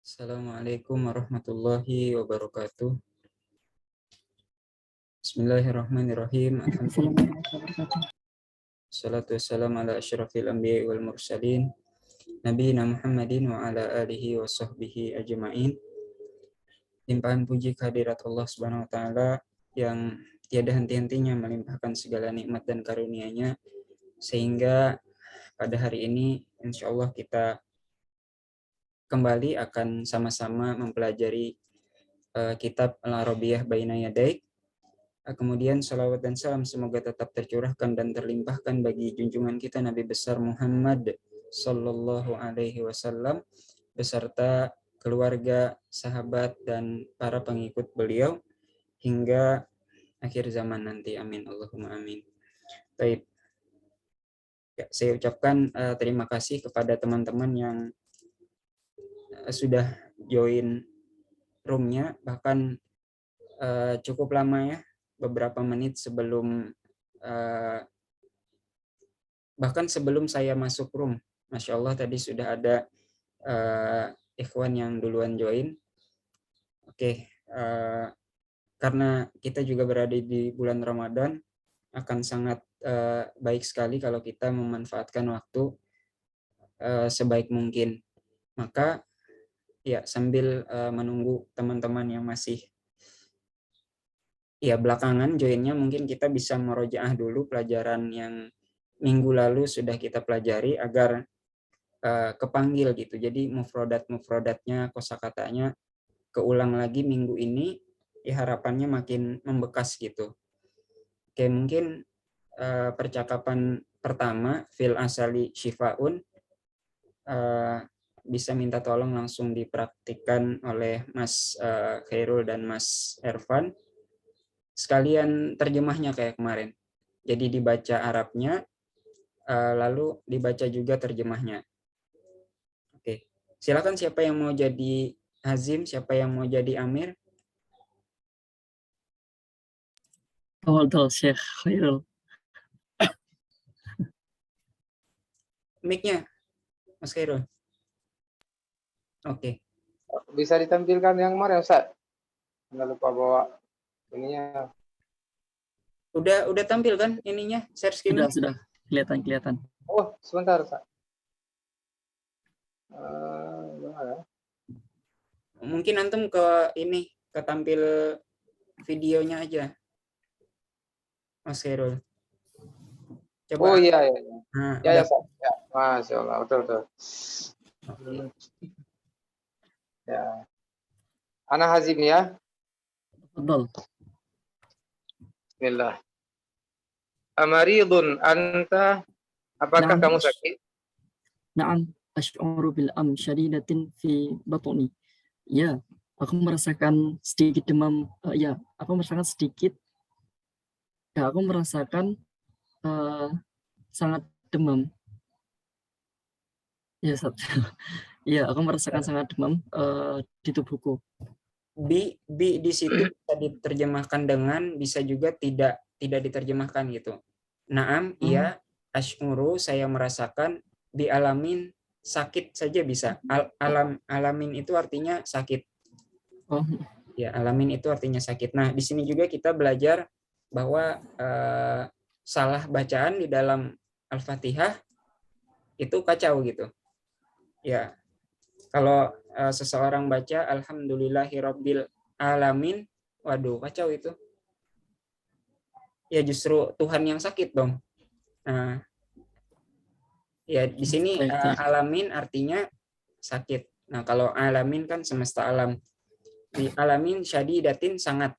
Assalamualaikum warahmatullahi wabarakatuh. Bismillahirrahmanirrahim. Alhamdulillah. Salatu wassalamu ala asyrafil anbiya'i wal mursalin. Nabiyina Muhammadin wa ala alihi wa sahbihi ajma'in. Limpahan puji kehadirat Allah Subhanahu wa taala yang tiada henti-hentinya melimpahkan segala nikmat dan karunia-Nya, sehingga pada hari ini insyaallah kita kembali akan sama-sama mempelajari kitab Al-Arabiyah Baina Yadaik. Kemudian salawat dan salam semoga tetap tercurahkan dan terlimpahkan bagi junjungan kita Nabi besar Muhammad sallallahu alaihi wasallam beserta keluarga, sahabat dan para pengikut beliau hingga akhir zaman nanti. Amin Allahumma amin. Baik. Ya, saya ucapkan terima kasih kepada teman-teman yang sudah join roomnya, bahkan cukup lama ya, beberapa menit sebelum bahkan sebelum saya masuk room. Masya Allah tadi sudah ada ikhwan yang duluan join. Oke, karena kita juga berada di bulan Ramadan, akan sangat baik sekali kalau kita memanfaatkan waktu sebaik mungkin. Maka ya sambil menunggu teman-teman yang masih ya belakangan joinnya, mungkin kita bisa merojaah dulu pelajaran yang minggu lalu sudah kita pelajari agar kepanggil gitu. Jadi mufrodatnya, kosakatanya keulang lagi minggu ini, ya harapannya makin membekas gitu. Oke, mungkin percakapan pertama fil asali syifaun bisa minta tolong langsung dipraktikkan oleh Mas Khairul dan Mas Ervan. Sekalian terjemahnya kayak kemarin. Jadi dibaca Arabnya, lalu dibaca juga terjemahnya. Oke, silakan siapa yang mau jadi Hazim, siapa yang mau jadi Amir? Tafadhal Syekh Khairul. Mic-nya, Mas Khairul. Oke. Bisa ditampilkan yang mana Ustaz? Nggak lupa bawa ininya. Udah tampil kan ininya, share screen-nya? Sudah kelihatan. Oh, sebentar Ustaz. Mungkin antum ke tampil videonya aja, Mas Khairul. Coba. Oh iya. Nah, ya Ustaz. Ya, Masya Allah, betul. Okay. Ya. Ana Hazim ya. Tafadhal. Bismillah. Amaridun anta, apakah kamu sakit? Na'am, asy'uru bil am syadidatin fi batni. Ya, aku merasakan sedikit demam. Aku merasakan sedikit. Ya, aku merasakan sangat demam. Ya, ya, aku merasakan sangat demam di tubuhku. Bi di situ bisa diterjemahkan dengan, bisa juga tidak diterjemahkan gitu. Naam, iya, asy'uru saya merasakan, bi alamin sakit saja bisa. Alamin itu artinya sakit. Oh. Ya, alamin itu artinya sakit. Nah, di sini juga kita belajar bahwa salah bacaan di dalam Al-Fatihah itu kacau gitu. Ya, kalau seseorang baca alhamdulillahirabbil alamin, waduh kacau itu. Ya justru Tuhan yang sakit dong. Nah, ya di sini alamin artinya sakit. Nah, kalau alamin kan semesta alam. Di alamin syadidatin sangat.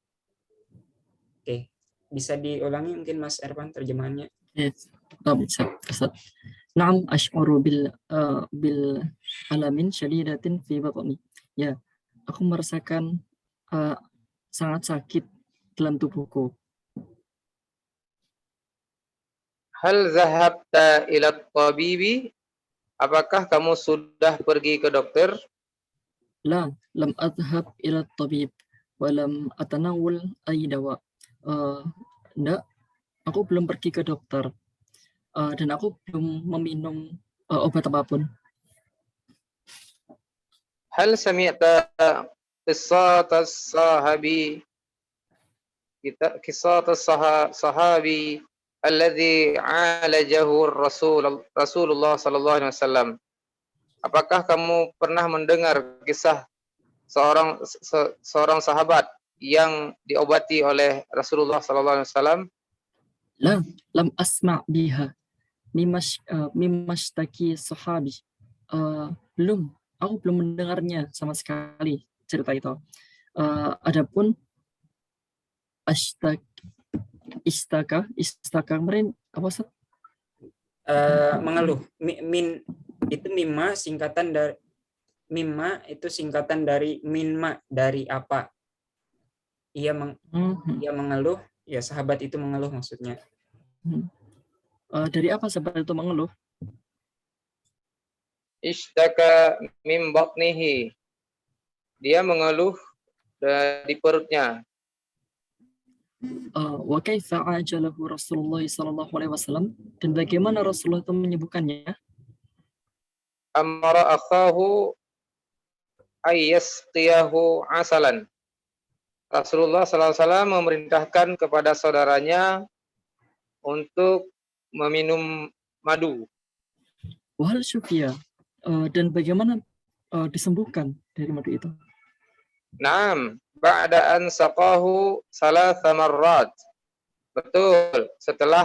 Oke, bisa diulangi mungkin Mas Ervan terjemahannya? Bisa. Naam asy'uru bil alamin syadidatin fi batni. Ya, aku merasakan sangat sakit dalam tubuhku. Hal zahabta ila tabibi? Apakah kamu sudah pergi ke dokter? La, lam adhab ila tabib wa lam atanawul ay dawa. Enggak, aku belum pergi ke dokter. Dan aku belum meminum obat apapun. Hal sami'ta qissat as-sahabi sahabi alladhi 'alajahu Rasulullah sallallahu alaihi wasallam. Apakah kamu pernah mendengar kisah seorang sahabat yang diobati oleh Rasulullah sallallahu alaihi wasallam? La, lam asma' biha mimashtaki sahabi. Aku belum mendengarnya sama sekali cerita itu. Adapun istaka kemarin apa Ustaz? Mengeluh. Itu mimma itu singkatan dari minma, dari apa. Ia mengeluh, ya sahabat itu mengeluh maksudnya. Dari apa sahabat itu mengeluh? Ishtaka min batnihi. Dia mengeluh dari perutnya. Wa kaifa ajalahu Rasulullah sallallahu alaihi wasallam, dan bagaimana Rasulullah itu menyebutkannya? Amara akhahu ayyasqiyahu asalan. Rasulullah sallallahu alaihi wasallam memerintahkan kepada saudaranya untuk meminum madu. Wahal syufiya, dan bagaimana disembuhkan dari madu itu? Naam, ba'da an saqahu salasa marrat. Betul, setelah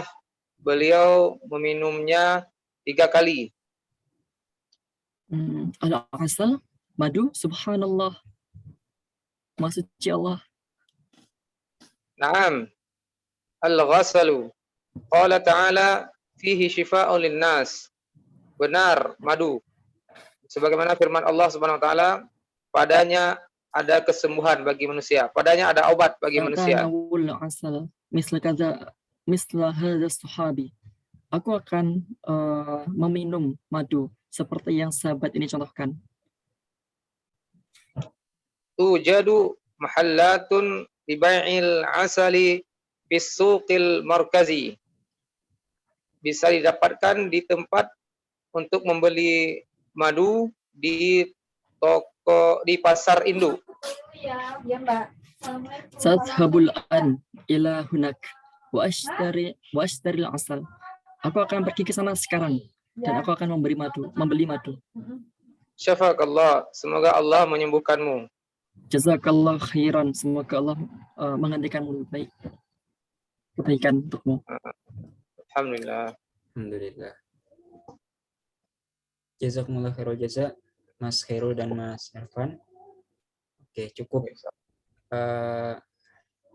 beliau meminumnya 3 kali. Al-asal, madu, subhanallah. Maksudnya Allah. Naam, al-ghasalu. Qala ta'ala fihi shifa'un linnas. Benar, madu. Sebagaimana firman Allah Subhanahu wa taala, padanya ada kesembuhan bagi manusia. Padanya ada obat bagi manusia. Misla hadha sahabi. Aku akan meminum madu seperti yang sahabat ini contohkan. Tujadu mahallatun bibai'il asali bisuqil markazi. Bisa didapatkan di tempat untuk membeli madu di toko, di pasar induk. Ya, Mbak. Sadhabul an ila hunak wa ashtari al-asal. Aku akan pergi ke sana sekarang dan aku akan membeli madu. Syafakallah, semoga Allah menyembuhkanmu. Jazakallah khairan, semoga Allah menggantikanmu lebih baik. Kebaikan untukmu. Alhamdulillah. Jazakumullah khairul jaza, Mas Khairul dan Mas Irfan. Oke, cukup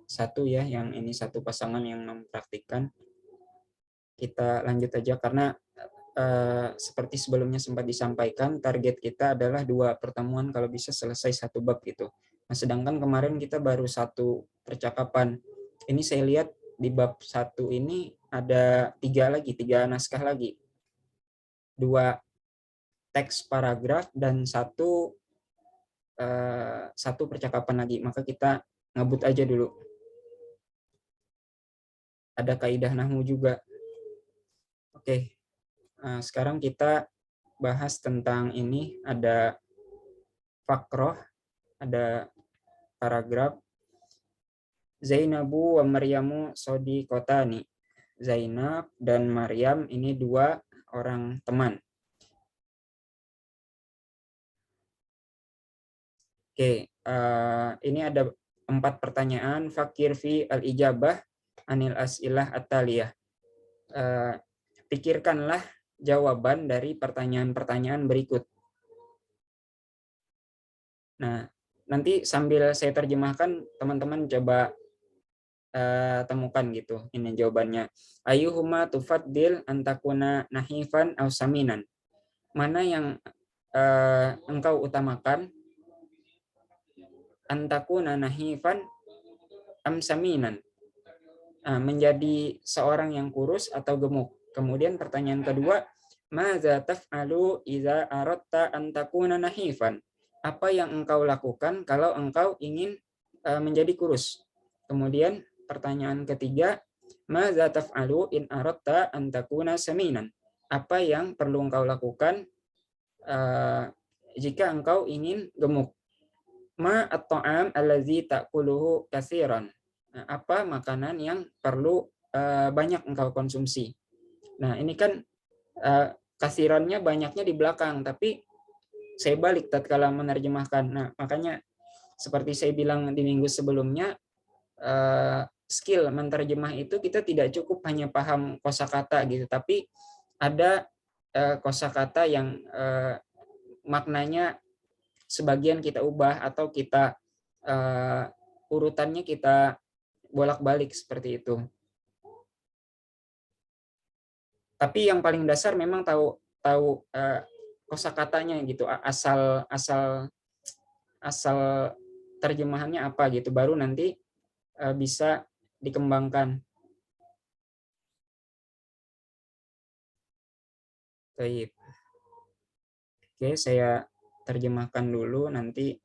satu ya, yang ini satu pasangan yang mempraktikkan. Kita lanjut aja karena seperti sebelumnya sempat disampaikan, target kita adalah 2 pertemuan kalau bisa selesai 1 bab gitu. Nah, sedangkan kemarin kita baru 1 percakapan. Ini saya lihat di bab 1 ini ada 3 naskah lagi. 2 teks paragraf dan 1 percakapan lagi. Maka kita ngebut aja dulu. Ada kaidah nahwu juga. Oke. Sekarang kita bahas tentang ini. Ada fakroh, ada paragraf. Zainabu wa Maryamu sodiqotani. Zainab dan Maryam ini 2 orang teman. Oke, ini ada 4 pertanyaan. Fakir fi al-ijabah anil as'ilah at-taliyah. Pikirkanlah jawaban dari pertanyaan-pertanyaan berikut. Nah, nanti sambil saya terjemahkan, teman-teman coba temukan gitu. Ini jawabannya. Ayyuhuma tufaddil antakuna nahifan aw saminan. Mana yang engkau utamakan? Antakuna nahifan am saminan, menjadi seorang yang kurus atau gemuk. Kemudian pertanyaan kedua, madza taf'alu idza aradta an takuna nahifan, apa yang engkau lakukan kalau engkau ingin menjadi kurus. Kemudian pertanyaan ketiga, madza taf'alu in aradta an takuna saminan, apa yang perlu engkau lakukan jika engkau ingin gemuk. Ma at-ta'am allazi ta'kuluhu katsiran. Nah, apa makanan yang perlu banyak engkau konsumsi. Nah, ini kan kasirannya banyaknya di belakang, tapi saya balik tatkala menerjemahkan. Nah, makanya seperti saya bilang di minggu sebelumnya, skill menerjemah itu kita tidak cukup hanya paham kosakata gitu, tapi ada kosakata yang maknanya sebagian kita ubah atau kita urutannya kita bolak-balik seperti itu. Tapi yang paling dasar memang tahu kosakatanya gitu, asal terjemahannya apa gitu, baru nanti bisa dikembangkan. Baik. Oke, saya terjemahkan dulu, nanti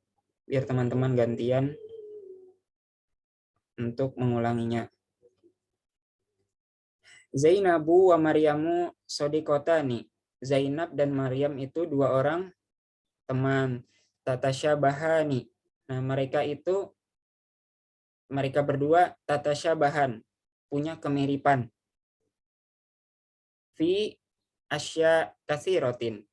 biar teman-teman gantian untuk mengulanginya. Zainabu wa Maryamu sodiqotani. Zainab dan Maryam itu dua orang teman. Tatasyabahani. Nah, mereka berdua tatasyabahan, punya kemiripan. Fi asya katsirotin.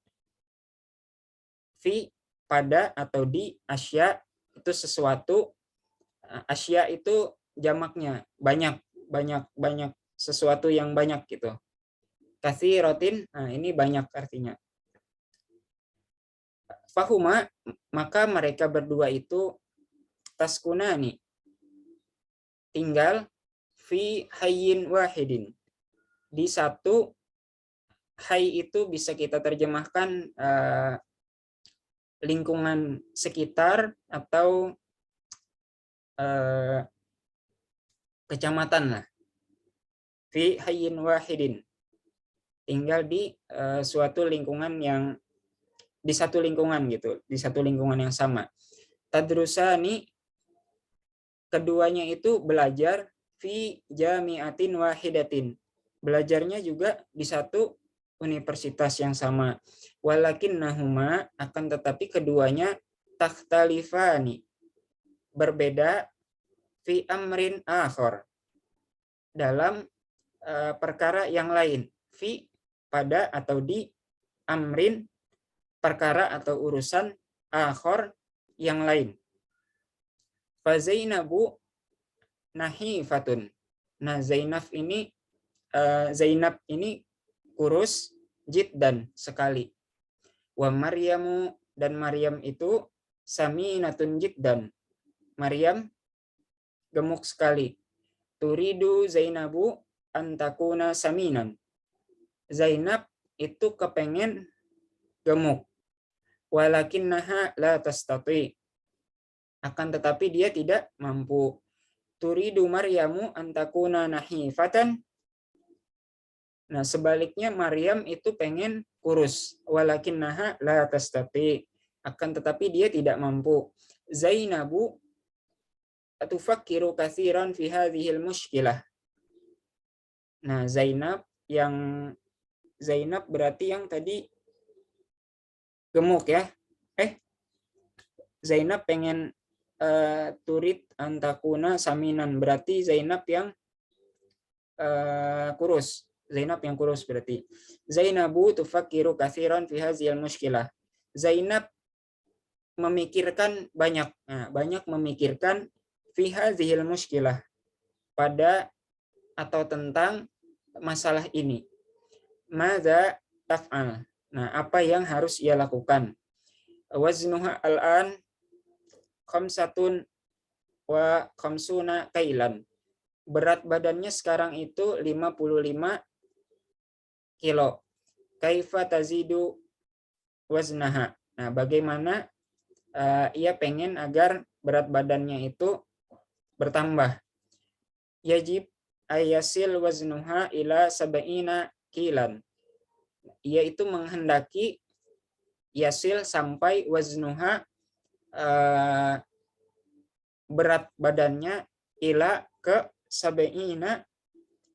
Fi pada atau di, asya itu sesuatu, asya itu jamaknya banyak, sesuatu yang banyak gitu. Katsirotin, nah ini banyak artinya. Fahuma, maka mereka berdua itu taskunani, tinggal fi hayyin wahidin, di satu. Hay itu bisa kita terjemahkan lingkungan sekitar atau kecamatan lah. Fi hayyin wahidin, tinggal di suatu lingkungan yang di satu lingkungan gitu, di satu lingkungan yang sama. Tadrusani, keduanya itu belajar fi jami'atin wahidatin, belajarnya juga di satu universitas yang sama. Walakinnahuma, akan tetapi keduanya takhtalifani, berbeda, fi amrin akhar, dalam perkara yang lain. Fi pada atau di, amrin perkara atau urusan, akhar yang lain. Fa Zainabu nahifatun. Nah, Zainab ini kurus, jiddan sekali. Wa Maryamu, dan Maryam itu saminatun jiddan. Maryam gemuk sekali. Turidu Zainabu antakuna saminan. Zainab itu kepengen gemuk. Walakinnaha la tastati, akan tetapi dia tidak mampu. Turidu Maryamu antakuna nahifatan. Nah, sebaliknya Maryam itu pengen kurus. Walakinnaha la tastati, akan tetapi dia tidak mampu. Zainabu atufakkiru katsiran fi hadhil mushkilah. Nah, Zainab berarti yang tadi gemuk ya. Zainab pengen turid antakuna saminan, berarti Zainab yang kurus. Zainab yang kurus berarti. Zainabu tufakkiru katsiran fi hadzal mushkilah. Zainab memikirkan banyak. Nah, banyak memikirkan fi hadzal mushkilah, pada atau tentang masalah ini. Madza taf'al. Nah, apa yang harus ia lakukan? Waznuha al-an khamsatun wa khamsuna kailan. Berat badannya sekarang itu 55 kilo. Kaifa tazidu waznaha. Nah, bagaimana ia pengen agar berat badannya itu bertambah. Yajib ayasil waznuha ila sab'ina kilan. Ia itu menghendaki yasil sampai waznuha berat badannya ila ke sab'ina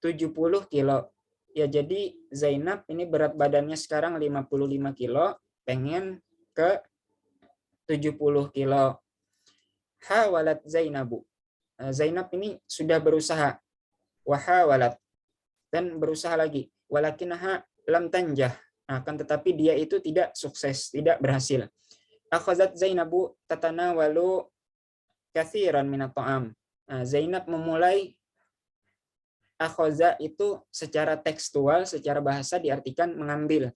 70 kilo. Ya, jadi Zainab ini berat badannya sekarang 55 kilo, pengen ke 70 kilo. Hawalat Zainabu. Zainab ini sudah berusaha. Wahawalat. Dan berusaha lagi. Walakinaha lam tanjah. Akan tetapi dia itu tidak sukses, tidak berhasil. Akhazat Zainabu tatanawalu kathiran minat ta'am. Zainab memulai, akhaza itu secara tekstual, secara bahasa diartikan mengambil.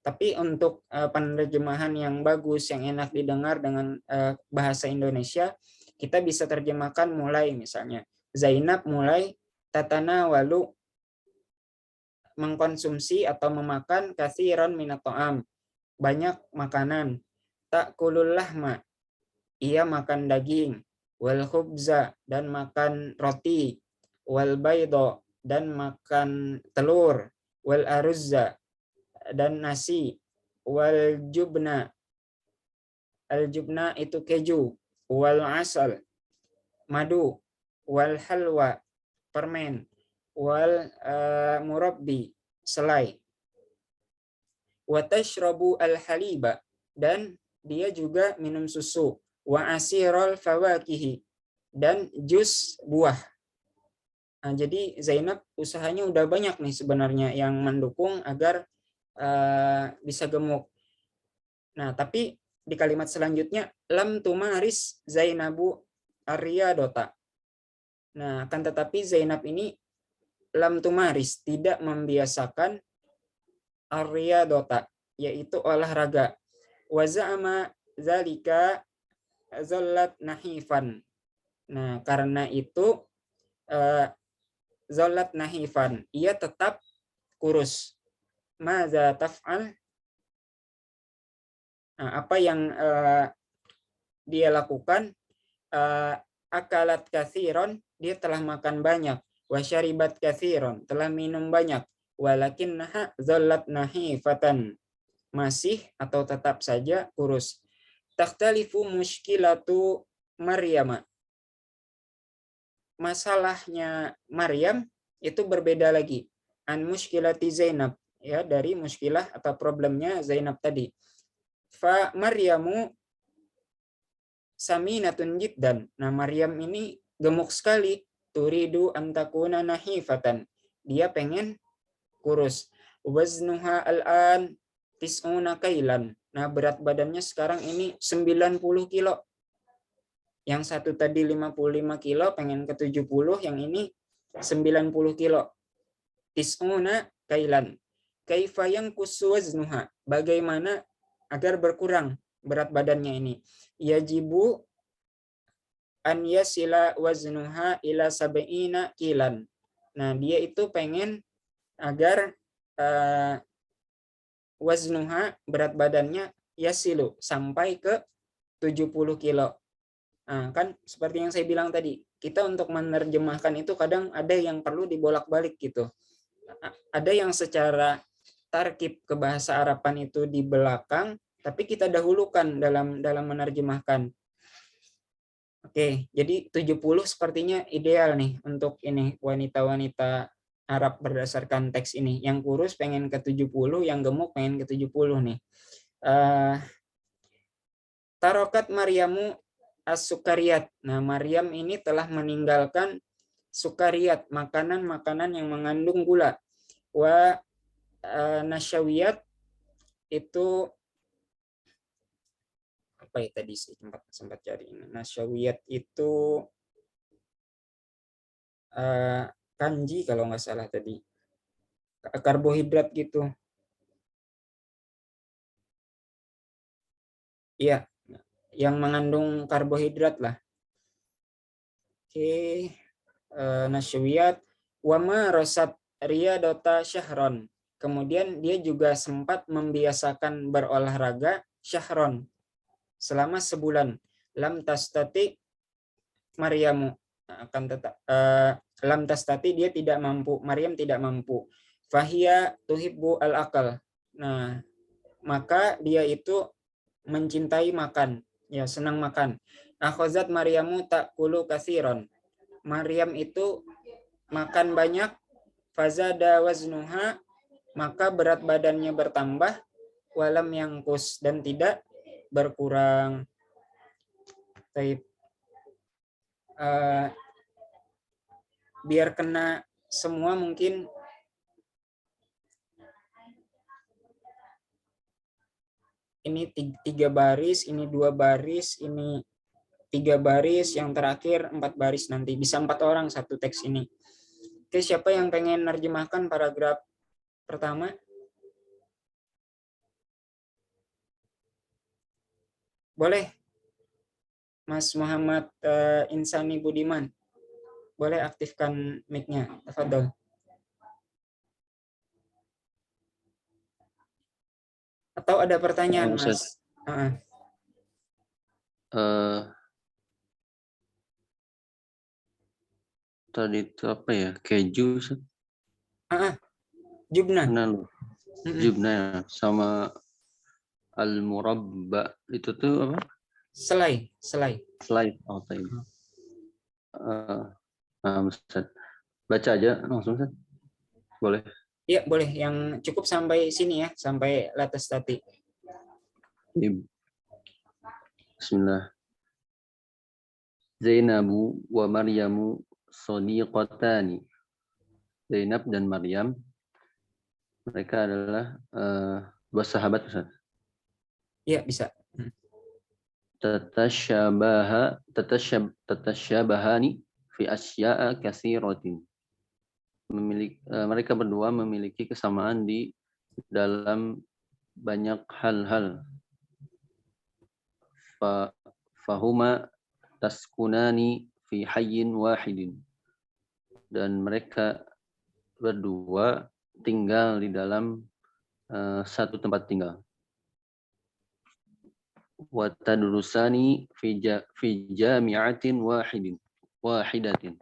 Tapi untuk penerjemahan yang bagus, yang enak didengar dengan bahasa Indonesia, kita bisa terjemahkan mulai, misalnya Zainab mulai tatanawalu, mengkonsumsi atau memakan kathiran minat ta'am, banyak makanan. Ta'kulul lahma, ia makan daging. Wal khubza, dan makan roti. Wal baydo, dan makan telur. Wal aruzza, dan nasi. Wal jubna, al jubna itu keju. Wal asal, madu. Wal halwa, permen. Wal murabbi, selai. Wa tashrabu al haliba, dan dia juga minum susu. Wa asirul fawakihi, dan jus buah. Jadi Zainab usahanya udah banyak nih sebenarnya yang mendukung agar bisa gemuk. Nah, tapi di kalimat selanjutnya lam tumaris Zainabu ar-riyadata. Nah, akan tetapi Zainab ini lam tumaris, tidak membiasakan ar-riyadata, yaitu olahraga. Wa za'ama zalika zallat nahifan. Nah, karena itu zallat nahifan, ia tetap kurus. Maza taf'al, apa yang dia lakukan? Akalat kathiron, dia telah makan banyak. Wa syaribat kathiron, telah minum banyak. Walakinnaha zallat nahifatan, masih atau tetap saja kurus. Takhtalifu muskilatu Maryam. Masalahnya Maryam itu berbeda lagi. An muskilati Zainab, ya, dari muskilah atau problemnya Zainab tadi. Fa Maryamu saminatun jiddan. Nah, Maryam ini gemuk sekali. Turidu antakuna nahifatan. Dia pengen kurus. Waznuha al-an tis'una kailan. Nah, berat badannya sekarang ini 90 kilo. Yang satu tadi 55 kilo, pengen ke 70, yang ini 90 kilo. Tis'una kailan. Kaifa yanqusu waznuha. Bagaimana agar berkurang berat badannya ini? Yajibu an yasila waznuha ila sab'ina kilan. Nah, dia itu pengen agar waznuha, berat badannya, yasilu, sampai ke 70 kilo. Nah, kan seperti yang saya bilang tadi, kita untuk menerjemahkan itu kadang ada yang perlu dibolak-balik gitu. Ada yang secara tarkib ke bahasa Araban itu di belakang, tapi kita dahulukan dalam menerjemahkan. Oke, jadi 70 sepertinya ideal nih untuk ini wanita-wanita Arab berdasarkan teks ini. Yang kurus pengen ke 70, yang gemuk pengen ke 70 nih. Tarokat Maryamu as-sukariyat. Nah, Maryam ini telah meninggalkan sukariyat, makanan-makanan yang mengandung gula. Wa nasyawiyat itu apa ya tadi sih, sempat cari ini. Nasyawiyat itu kanji kalau nggak salah tadi, karbohidrat gitu. Iya, yang mengandung karbohidrat lah. Oke, nasyawiyat wama rosat riyadota syahron. Kemudian dia juga sempat membiasakan berolahraga syahron selama sebulan. Lam tastati Maryamu, akan tetap lam tastati, dia tidak mampu, Maryam tidak mampu. Fahia tuhibbu al-akal. Nah, maka dia itu mencintai makan, ya, senang makan. Akhazat Maryamu ta'kulu katsiran. Maryam itu makan banyak. Fazada waznuha, maka berat badannya bertambah. Walam yangkus, dan tidak berkurang. Taib. Biar kena semua mungkin ini 3 baris, ini 2 baris, ini 3 baris, yang terakhir 4 baris nanti. Bisa 4 orang satu teks ini. Oke, siapa yang pengen nerjemahkan paragraf pertama? Boleh. Mas Muhammad Insani Budiman. Boleh aktifkan mic-nya. Tafadhol. Atau ada pertanyaan, Mas? Tadi itu apa ya? Keju. Jubna. Jubna ya. Sama al-murabba itu tuh apa? Selai. Oh, tadi. Ustaz. Baca aja langsung, Ustaz. Boleh? Iya, boleh. Yang cukup sampai sini ya, sampai latas tati. Bismillah. Zainabu wa Maryamu sadiqatani. Zainab dan Maryam, mereka adalah dua sahabat, Ustaz. Iya, bisa. Tatashabahani fi asya'a katsiratin. Mereka berdua memiliki kesamaan di dalam banyak hal-hal. Fahuma taskunani fi hayyin wahidin. Dan mereka berdua tinggal di dalam satu tempat tinggal. Wa tadrusani fi jami'atin wahidatin.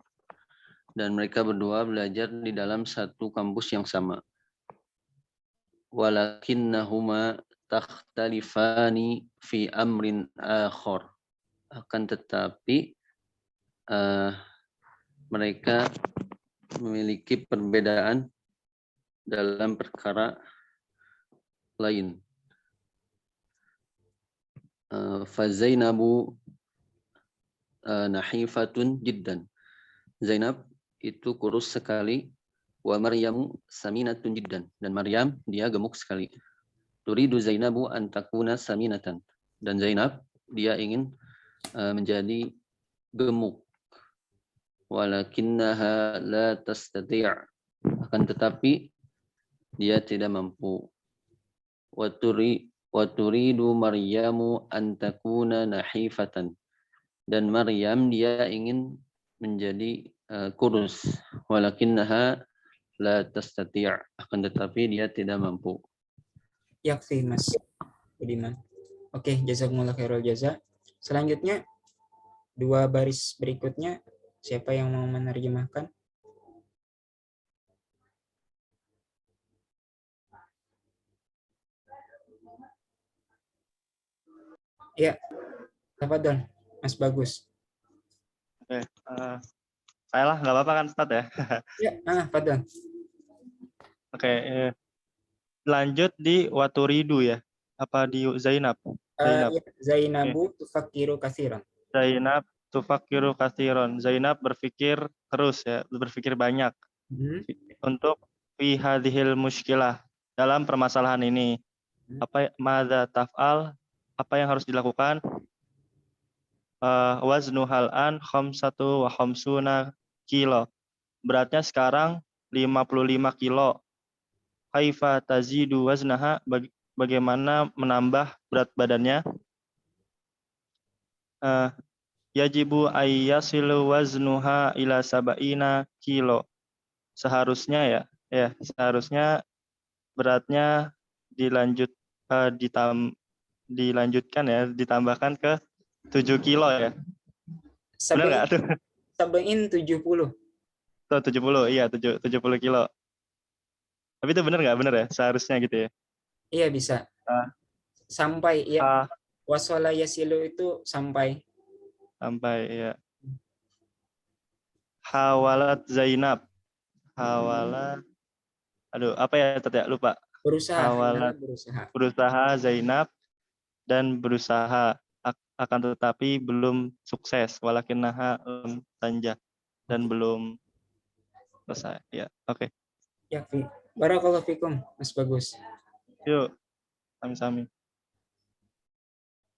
Dan mereka berdua belajar di dalam satu kampus yang sama. Walakinnahuma takhtalifani fi amrin akhar. Akan tetapi mereka memiliki perbedaan dalam perkara lain. Fazainabu nahifatun jiddan. Zainab itu kurus sekali. Wa Maryamu saminatun jiddan. Dan Maryam dia gemuk sekali. Turidu Zainabu an takuna saminatan. Dan Zainab dia ingin menjadi gemuk. Walakinnaha la tastati'. Akan tetapi dia tidak mampu. Wa turidu Maryamu an takuna nahifatan. Dan Maryam dia ingin menjadi kurus. Walakinnaha la tastati'. Akan tetapi dia tidak mampu. Yakfi, Mas Budiman. Oke, jazakumullah khairul jaza. Selanjutnya 2 baris berikutnya, siapa yang mau menerjemahkan? Ya, tafadhol, Mas Bagus. Oke, saya lah, nggak apa-apa kan, Ustaz ya? Ya, tafadhol. Oke, lanjut di Waturidu ya? Apa di Zainab? Zainabu tufakiru katsiran. Zainab tufakiru katsiran. Zainab berpikir terus ya, berpikir banyak. Untuk fi hadhil muskilah, dalam permasalahan ini. Madza taf'al, apa yang harus dilakukan? Waznu hal'an khamsatu wa khamsuna kilo. Beratnya sekarang 55 kilo. Kaifa tazidu waznaha, bagaimana menambah berat badannya? Yajibu ayyasilu waznuha ila sab'ina kilo. Seharusnya seharusnya beratnya dilanjutkan ya, ditambahkan ke 7 kilo ya. Benar nggak tuh? Sabain 70. Tuh 70, iya 70 kilo. Tapi itu benar nggak? Benar ya? Seharusnya gitu ya? Iya bisa. Sampai ya. Waswala yasilu itu sampai. Sampai ya. Hawalat Zainab. Hawalat. Aduh, apa ya tadi? Lupa. Berusaha. Hawalat. Berusaha Zainab dan berusaha, akan tetapi belum sukses. Walakinnaha lam tanjah, dan belum selesai. Ya, oke. Ya, barakallahu fikum, Mas Bagus. Yuk, sami-sami.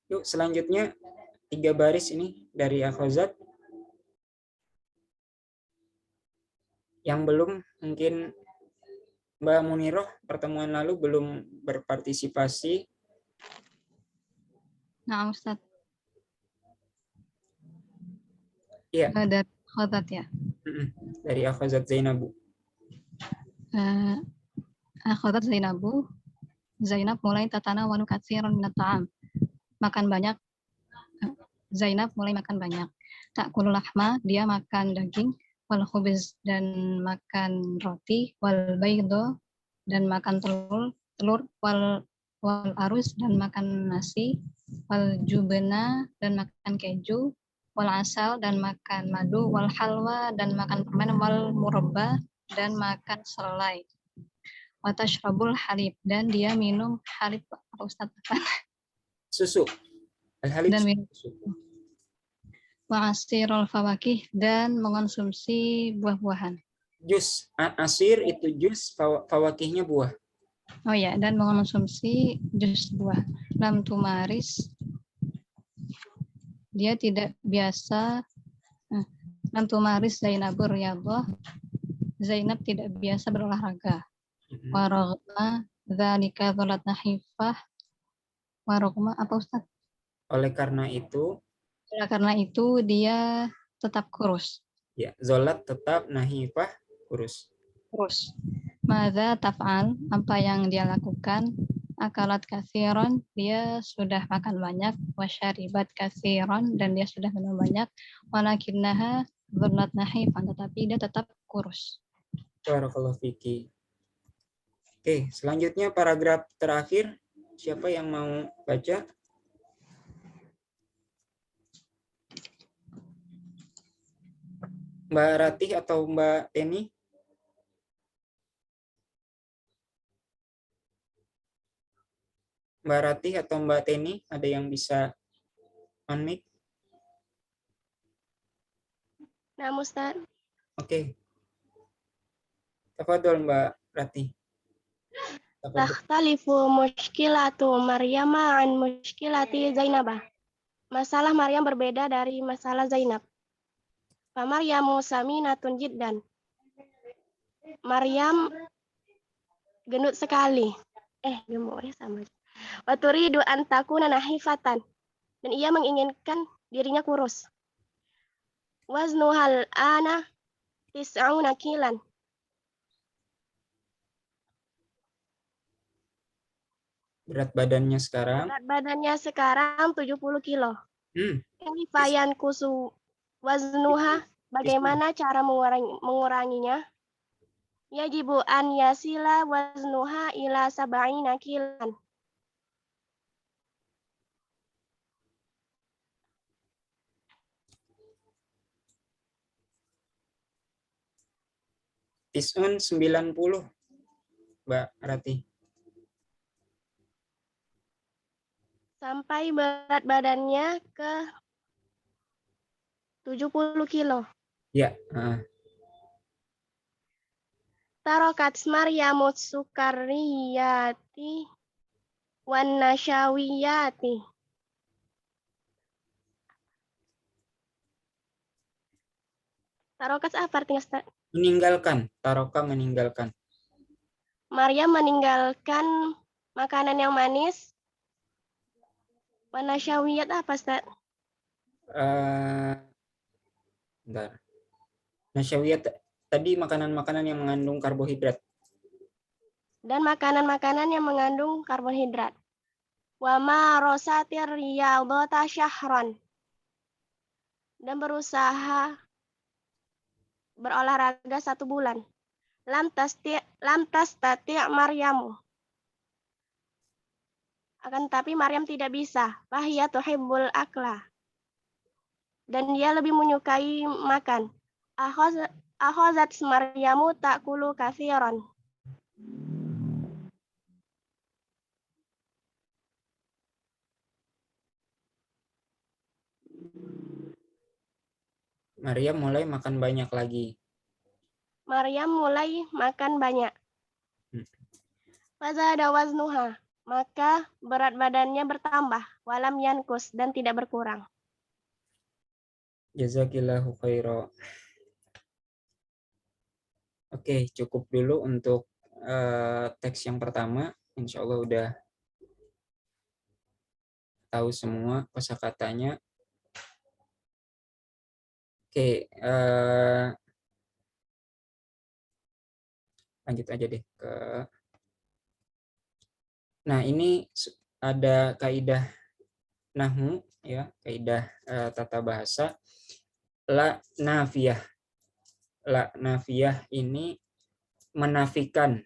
Yuk, selanjutnya 3 baris ini dari akhwazat. Yang belum, mungkin Mbak Muniroh pertemuan lalu belum berpartisipasi. Nah, Ustaz. Iya. Dari khodat ya. Dari akhwazat Zainabu. Khodat Zainabu. Zainab mulai tatana wanu katsiran minat ta'am. Makan banyak. Zainab mulai makan banyak. Ta'kulul lahma, dia makan daging. Wal khubz, dan makan roti. Wal baydo, dan makan telur. Wal arus, dan makan nasi. Wal jubena, dan makan keju. Wal asal, dan makan madu. Wal halwa, dan makan permen. Wal murabba, dan makan selai. Wa tashrabul halib, dan dia minum halib. Apa Ustaz? Susu. Al-halib Dan minum susu. wa asirul fawakih, dan mengonsumsi buah-buahan. Jus. Asir itu jus, fawakihnya buah. Oh ya, dan mengonsumsi jus buah. Lam tumaris, dia tidak biasa. Lam tumaris Zainabur riyadhah, Zainab tidak biasa berolahraga. Warogma dzalika dhalat nahifah. Warogma apa Ustaz? Oleh karena itu, dia tetap kurus. ya, zolat tetap, nahifah kurus. Kurus. Madza taf'al, apa yang dia lakukan? Akalat katsiran, dia sudah makan banyak. Wasyaribat katsiran, dan dia sudah minum banyak. Walakinnaha dhalat nahifah, tetapi dia tetap kurus. Barakallahu fiki. Oke, selanjutnya paragraf terakhir. Siapa yang mau baca? Mbak Ratih atau Mbak Teni? Mbak Ratih atau Mbak Teni, ada yang bisa on-mic? Nah, Ustaz. Oke. Tafadhol Mbak Ratih. Takhtalifu mushkilatu Maryama an mushkilati Zainabah. Masalah Maryam berbeda dari masalah Zainab. Fa Maryamu saminatun jiddan. Maryam gendut sekali. Gemuk ya sama. Wa turidu an takuna nahifatan. Dan ia menginginkan dirinya kurus. Waznuhal ana 90 kilan. Berat badannya sekarang? Berat badannya sekarang 70 kilo. Kaifayan kusu waznuha, bagaimana cara menguranginya? Yajibu an yasila waznuha ila 70 kilan. Tis'un 90, Mbak Ratih. Sampai berat badannya ke 70 kilo. Ya. Tarokat Maryamut sukariyati wan nasyawiyati. Tarokat apa artinya, Ustaz? Meninggalkan. Taroka meninggalkan. Maryam meninggalkan makanan yang manis. Wan nasyawiyat apa, Ustaz? Bentar. Nasyawiyat tadi makanan-makanan yang mengandung karbohidrat. Dan makanan-makanan yang mengandung karbohidrat. Wa ma rosatir riyadhata syahran. Dan berusaha berolahraga 1 bulan. Lam tastati' Maryamu. Akan tetapi Maryam tidak bisa. Wahia tuhibbul akla. Dan dia lebih menyukai makan. Akhazat Maryamu ta'kulu katsiran. Maryam mulai makan banyak lagi. Maryam mulai makan banyak. Fazada waznuha, maka berat badannya bertambah. Walam yankus, dan tidak berkurang. Jazakillahu khaira. Oke, cukup dulu untuk teks yang pertama. Insya Allah udah tahu semua kosakatanya. Oke, lanjut aja deh ke. Nah, ini ada kaidah nahwu ya, kaidah tata bahasa. La nafiyah. La nafiyah ini menafikan.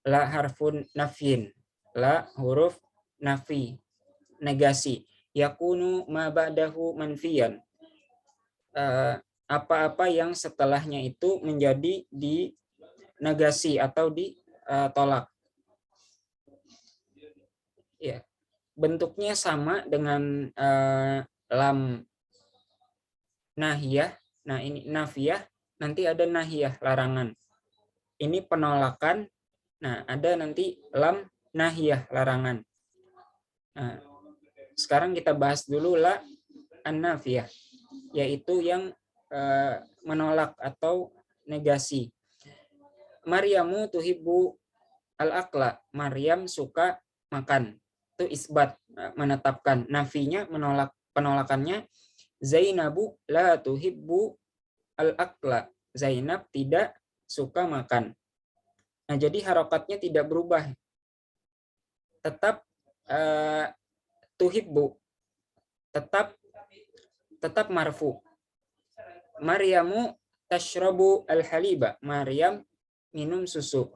La harfun nafyin. La huruf nafi, negasi. Yakunu ma ba'dahu manfiyan. Apa-apa yang setelahnya itu menjadi dinegasi atau ditolak. Ya, bentuknya sama dengan lam nahiyah. Nah, ini nafiyah, nanti ada nahiyah, larangan. Ini penolakan. Nah, ada nanti lam nahiyah, larangan. Nah, sekarang kita bahas dulu la an-nafiyah, yaitu yang menolak atau negasi. Maryamu tuhibbu al-akla. Maryam suka makan. Itu isbat, menetapkan. Nafinya menolak, penolakannya Zainabu la tuhibbu al-akla. Zainab tidak suka makan. Nah, jadi harokatnya tidak berubah. Tetap tuhibbu. Tetap marfu. Maryamu tashrabu al-haliba. Maryam minum susu.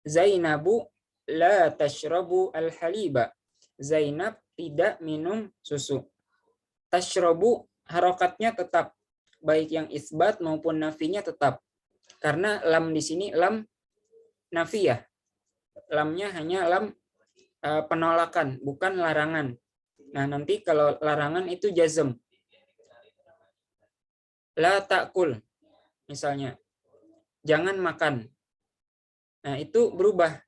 Zainabu la tashrabu al-haliba. Zainab tidak minum susu. Tashrabu harokatnya tetap, baik yang isbat maupun nafinya tetap. Karena lam di sini lam nafiyah. Lamnya hanya lam penolakan, bukan larangan. Nah, nanti kalau larangan itu jazm. La ta'kul, misalnya. Jangan makan. Nah, itu berubah.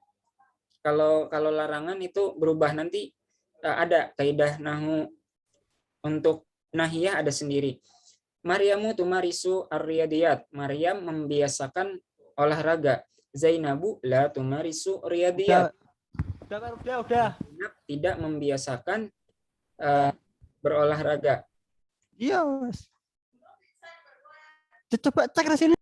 Kalau larangan itu berubah, nanti ada kaidah nahwu untuk nahiyah ada sendiri. Maryamu tumarisu ar-riyadiyat. Maryam membiasakan olahraga. Zainabu la tumarisu riyadiyat. Udah. Zainab tidak membiasakan berolahraga. Iya, Mas. Coba cek di sini.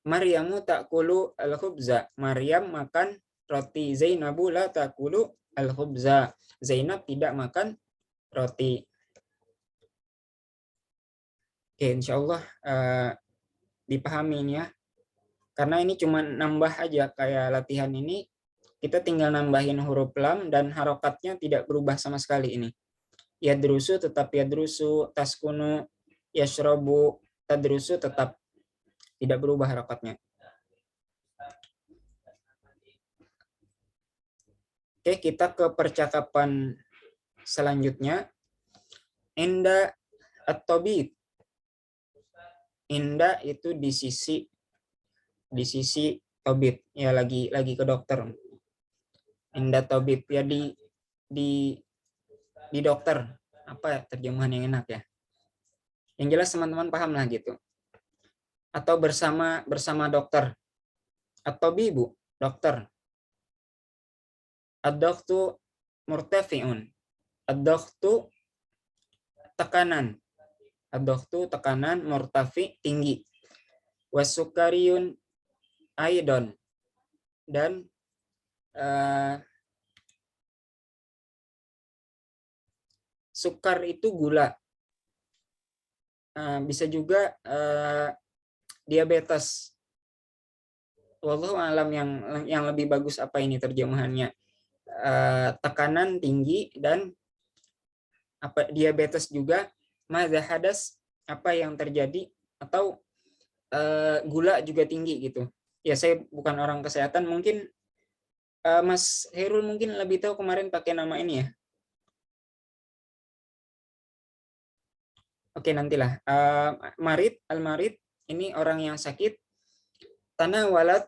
Maryamu ta'kulu al-khubza. Maryam makan roti. Zainabu la ta'kulu al-khubza. Zainab tidak makan roti. Oke, insyaallah dipahami ini ya. Karena ini cuma nambah aja, kayak latihan ini kita tinggal nambahin huruf lam dan harokatnya tidak berubah sama sekali ini. Yadrusu tetap yadrusu, taskunu, yashrabu, tadrusu tetap tidak berubah harokatnya. Oke, kita ke percakapan selanjutnya. Inda at-tabib. Inda itu di sisi tabib, ya lagi ke dokter. Inda tabib ya di dokter. Apa ya terjemahan yang enak ya? Yang jelas teman-teman paham lah gitu. Atau bersama dokter. At-tabibu, dokter. Ad-daghtu murtafi'un. Ad-daghtu tekanan. Ad-daghtu tekanan, murtafi tinggi. Wasukariyun aidon. Dan sukar itu gula. Bisa juga diabetes. Wallahu alam yang lebih bagus apa ini terjemahannya. Tekanan tinggi dan apa diabetes juga. Madza hadas, apa yang terjadi, atau gula juga tinggi gitu. Ya, saya bukan orang kesehatan, mungkin Mas Herul mungkin lebih tahu, kemarin pakai nama ini ya. Oke, nantilah. Marid, al-marid ini orang yang sakit. Tanawalat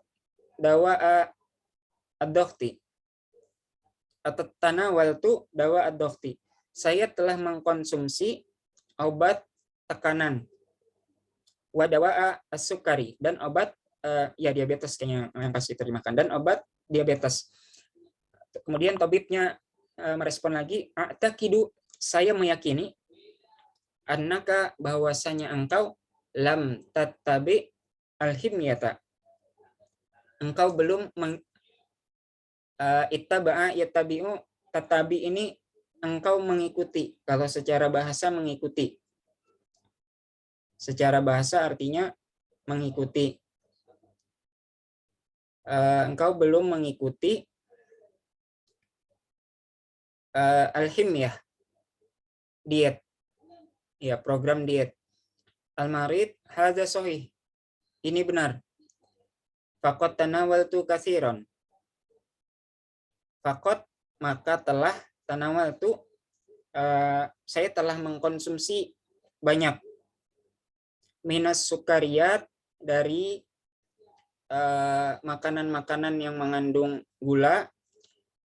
dawa ad-dokhti. Atau tanawaltu dawa ad-dokhti. Saya telah mengkonsumsi obat tekanan. Wa dawa as-sukari. Dan obat ya diabetes kayaknya yang pasti terjemahkan. Dan obat diabetes. Kemudian tabibnya merespon lagi, a'taqidu, saya meyakini, annaka, bahwasanya engkau, lam tattabi al-himyata, engkau belum ittaba'a yattabi'u, tatabi ini engkau mengikuti, kalau secara bahasa mengikuti. Secara bahasa artinya mengikuti. Engkau belum mengikuti al-himyah, diet. Ya, program diet. Al-marid hadza sahih. Ini benar. Faqad tanawaltu katsiran. Faqad, maka telah, tanawaltu, saya telah mengkonsumsi banyak. Minas sukariyat, dari makanan-makanan yang mengandung gula,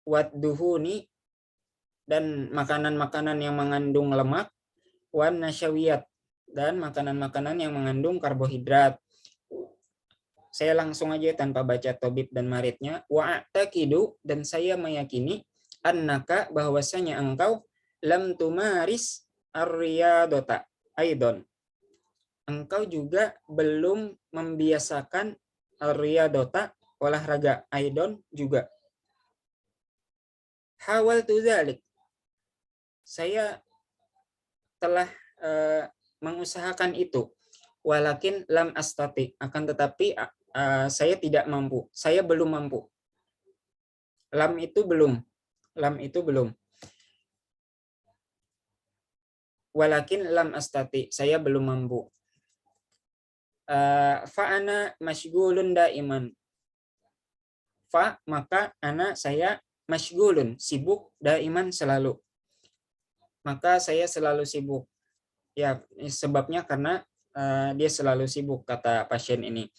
wad duhuni, dan makanan-makanan yang mengandung lemak, wan nasyawiyat, dan makanan-makanan yang mengandung karbohidrat. Saya langsung aja tanpa baca tobib dan maridnya. Wa a'taqidu, dan saya meyakini, annaka, bahwasanya engkau, lam tumaris ar-riyadata aidon. Engkau juga belum membiasakan ar-riyadata, olahraga, aidon, juga. Hawal tu dzalik, saya telah mengusahakan itu, walakin lam astati, akan tetapi saya tidak mampu, saya belum mampu. Lam itu belum, walakin lam astati, saya belum mampu. Fa ana masyghulun daiman, fa, maka, ana, saya, masyghulun, sibuk, daiman, selalu. Maka saya selalu sibuk. Ya, sebabnya karena dia selalu sibuk, kata pasien ini.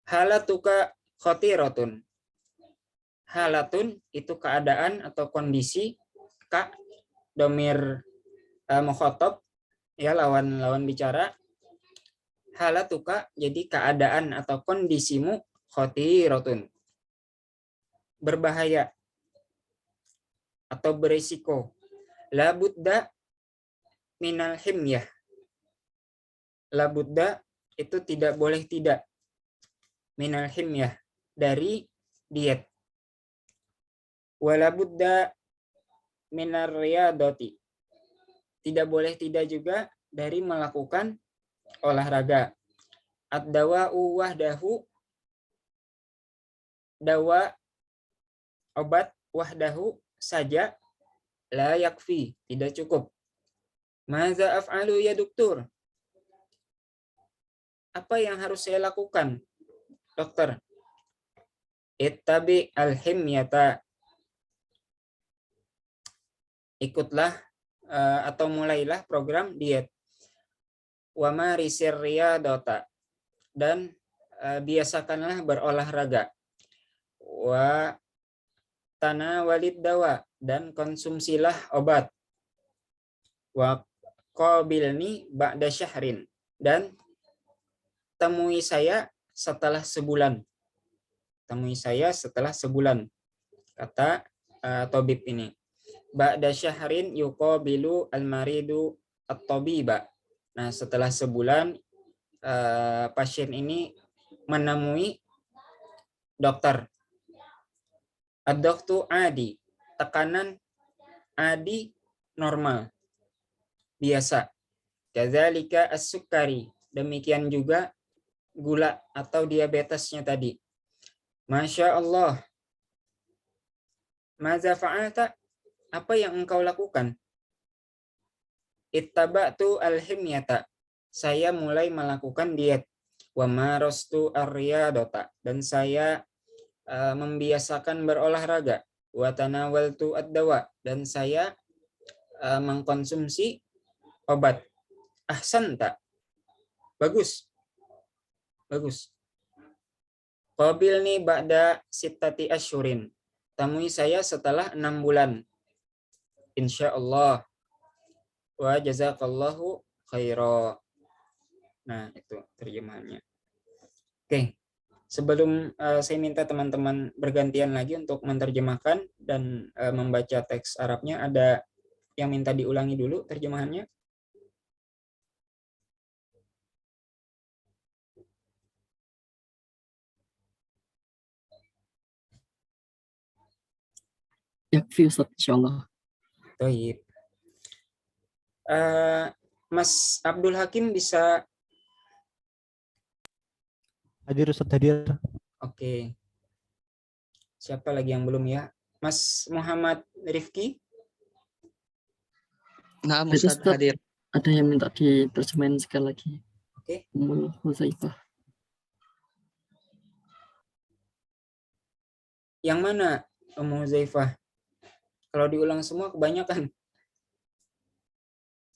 Halatuka khatiratun. Halatun itu keadaan atau kondisi. Ka, domir mukhatab, ya, lawan bicara. Halatuka, jadi keadaan atau kondisimu, khatiratun, berbahaya atau berisiko. La budda minal himyah. La budda itu tidak boleh tidak. Minal himyah, dari diet. Wala budda minar riyadati, tidak boleh tidak juga dari melakukan olahraga. Ad-dawa'u wahdahu, dawa, obat, wahdahu, saja, la yakfi, tidak cukup. Maza af'alu ya dokter? Apa yang harus saya lakukan, dokter? Ittabi al-himyata, ikutlah atau mulailah program diet. Wa marisir riyadata, dan biasakanlah berolahraga. Wa tanawalid dawa, dan konsumsilah obat. Wa qabilni ba'da syahrin, dan temui saya setelah sebulan. Temui saya setelah sebulan, kata tabib ini. Ba'da syahrin yuqabilu al-maridu at-tabiba. Nah, setelah sebulan pasien ini menemui dokter. Ad-dokhtu adi, tekanan adi, normal, biasa. Kadzalika as-sukari, demikian juga gula atau diabetesnya tadi. Masya Allah. Maza fa'alta, apa yang engkau lakukan? Ittaba'tu al-himyata, saya mulai melakukan diet. Wa marastu ar-riyadata, dan saya membiasakan berolahraga. Wa tanawaltu ad-dawa, dan saya mengkonsumsi obat. Ahsanta. Bagus. Bagus. Qabilni ba'da sittati asyurin. Temui saya setelah 6 bulan. Insyaallah. Wa jazakallahu khaira. Nah, itu terjemahannya. Oke. Sebelum saya minta teman-teman bergantian lagi untuk menerjemahkan dan membaca teks Arabnya, ada yang minta diulangi dulu terjemahannya? Yakfi Ustaz, insyaallah. Baik. Mas Abdul Hakim bisa Hadir Ustaz, hadir. Oke. Siapa lagi yang belum ya? Mas Muhammad Rifki? Nah, Itu Ustaz Ustaz, hadir. ada yang minta diterjemahin sekali lagi. Oke. Ummul Huzaifah. Yang mana Ummu Huzaifah? Kalau diulang semua kebanyakan.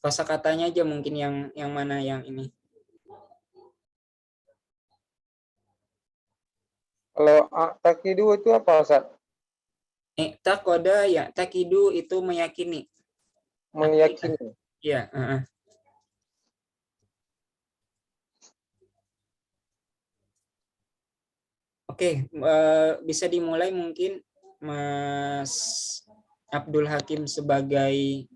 Kosakatanya aja mungkin yang mana yang ini. Kalau takidu itu apa, Ustaz? Takoda ya, takidu itu meyakini. Meyakini. Iya, Oke, bisa dimulai mungkin Mas Abdul Hakim sebagai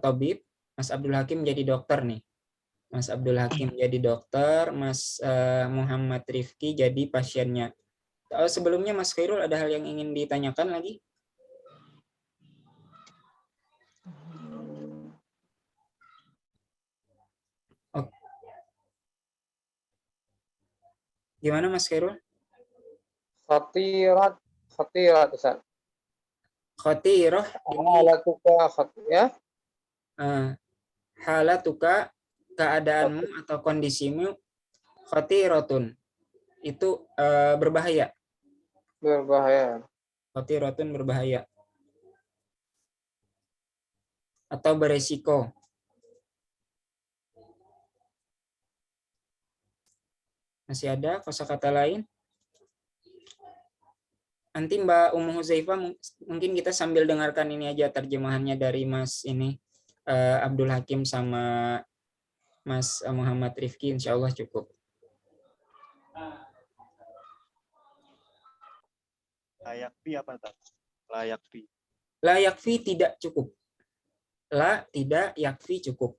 tabib. Mas Abdul Hakim jadi dokter nih. Mas Abdul Hakim jadi dokter, Mas Muhammad Rifki jadi pasiennya. Sebelumnya Mas Khairul ada hal yang ingin ditanyakan lagi? Oh. Gimana Mas Khairul? Khatirat Ustaz. Khatirah Halatuka ya? Halatuka, keadaanmu atau kondisimu, khatiratun, itu berbahaya. Berbahaya. Khatiratun, berbahaya. Atau beresiko. Masih ada kosakata lain? Nanti Mbak Ummu Huzaifah mungkin kita sambil dengarkan ini aja terjemahannya dari Mas ini Abdul Hakim sama Mas Muhammad Rifki, insya Allah cukup. Layakfi apa tak? Layakfi. Layakfi tidak cukup. La tidak, yakfi cukup.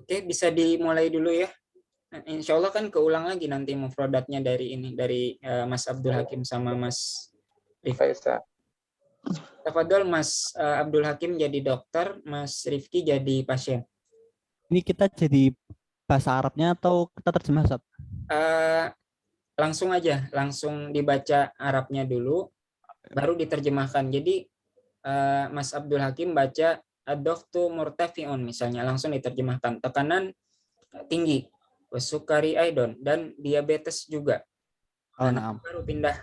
Oke, bisa dimulai dulu ya. Insya Allah kan keulang lagi nanti mufradatnya dari ini, dari Mas Abdul Hakim sama Mas Rifki. Tafadhol Mas Abdul Hakim jadi dokter, Mas Rifki jadi pasien. Ini kita jadi bahasa Arabnya atau kita terjemah, Ustaz? Langsung aja, langsung dibaca Arabnya dulu, baru diterjemahkan. Jadi Mas Abdul Hakim baca ad-dhaghtu murtafi'un misalnya, langsung diterjemahkan. Tekanan tinggi, wasukari aidon, dan diabetes juga. Nah, baru pindah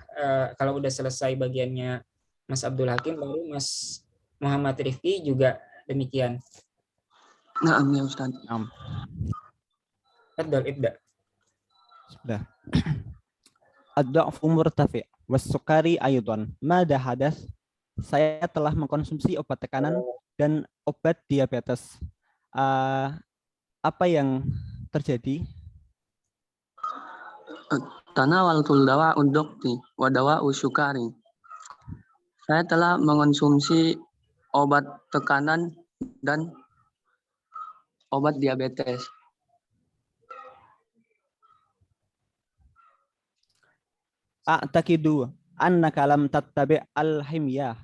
kalau udah selesai bagiannya Mas Abdul Hakim, baru Mas Muhammad Rifki juga demikian. Naam ya Ustaz. Naam. Tafadhol ibda. Sudah. Ad-dha'fu murtafi' was-sukari aidon. Mada hadas? Saya telah mengkonsumsi obat tekanan dan obat diabetes. Apa yang terjadi? Tanawaltul dawa udokti wa dawa usukari. Saya telah mengonsumsi obat tekanan dan obat diabetes. A'taqidu annaka lam tattabi' al-himyah.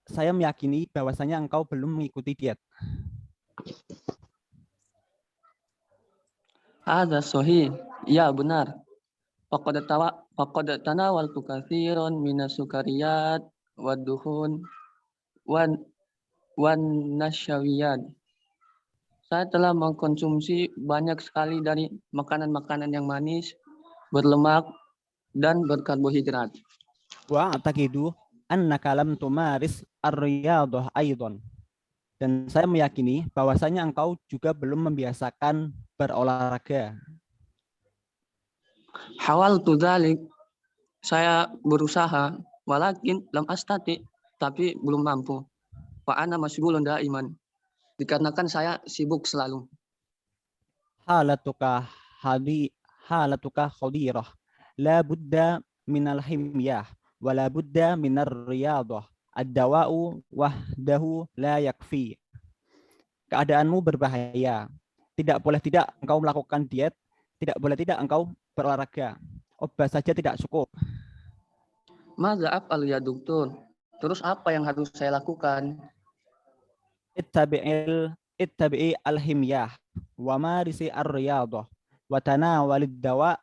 Saya meyakini bahwasanya engkau belum mengikuti diet. Hadza sahih. Ya benar. Faqad tanawaltu katsiran minas sukariyat wad-duhun wan nasyawiyat. Saya telah mengkonsumsi banyak sekali dari makanan-makanan yang manis, berlemak, dan berkarbohidrat. Wa atakidu annaka lam tumaris ar-riyadah aidan. Dan saya meyakini bahwasanya engkau juga belum membiasakan berolahraga. Hawaltu dzalik, saya berusaha, walakin lam astati, tapi belum mampu. Wa ana masygulun daiman, dikarenakan saya sibuk selalu. Halatuka khadirah, la budda minal himyah, wa la budda minar riyadah. Ad-dawa'u wahdahu la yakfi. Keadaanmu berbahaya. Tidak boleh tidak engkau melakukan diet, tidak boleh tidak engkau berolahraga. Obat saja tidak cukup. Madza af'al ya dokter? Terus apa yang harus saya lakukan? Ittabi'i al-himyah wa marisi ar-riyadah wa tanawalid dawa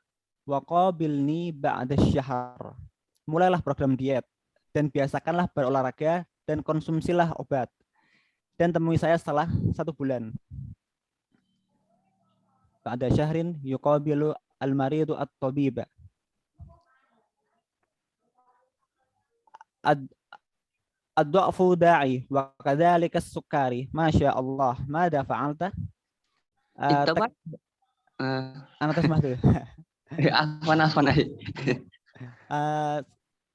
wa qabilni ba'da syahr. Mulailah program diet dan biasakanlah berolahraga dan konsumsilah obat. Dan temui saya setelah 1 bulan. Ba'da syahrin yuqabilu al-maridu at-tabiba. Ad-du'fu da'i wa kadzalika as-sukari. Masya Allah, mada fa'alta? Anak tasmah tuh. Afwan.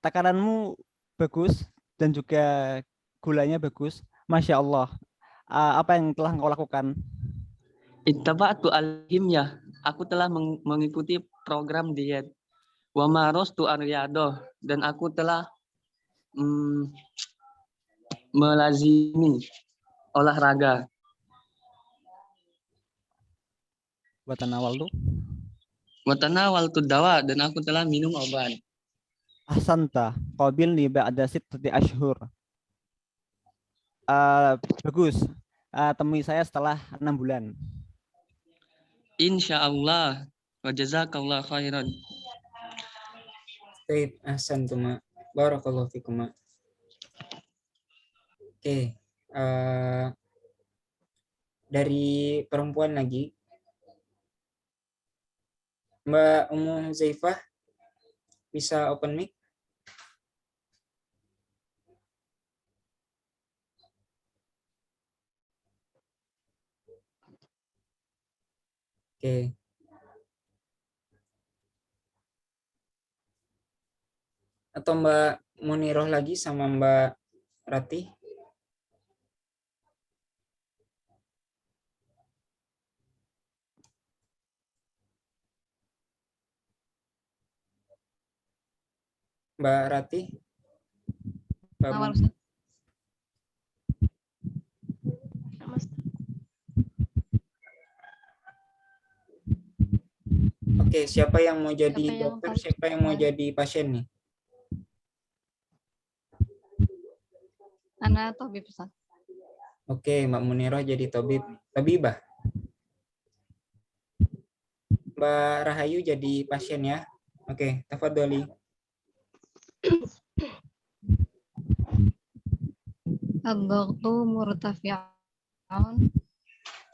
Takaranmu bagus dan juga gulanya bagus. Masya Allah. Apa yang telah engkau lakukan? Ittaba'tu al-himyah. Aku telah mengikuti program diet. Wa marastu ar-riyadah, dan aku telah melazimi olahraga. Watanawaltu dawa, dan aku telah minum obat. Ahsanta, qabilni ba'da 6 ashhur. Bagus. Temui saya setelah 6 bulan. Insyaallah. Wa jazakallah khairan. Baik, ahsantum. Barakallahu fikum. Oke. Dari perempuan lagi. Mbak Ummu Zaifah, bisa open mic? Oke. Atau Mbak Muniroh lagi sama Mbak Ratih? Mbak Ratih? Mbak Awal, Mun- Oke, siapa yang mau jadi Siapa yang dokter, harus siapa yang mau jadi pasien nih? Ana Tabib Ustaz. Oke, Mbak Muniroh jadi tabibah. Mbak Rahayu jadi pasien ya. Oke, tafadholi. Ad-dhaghtu murtafi'un,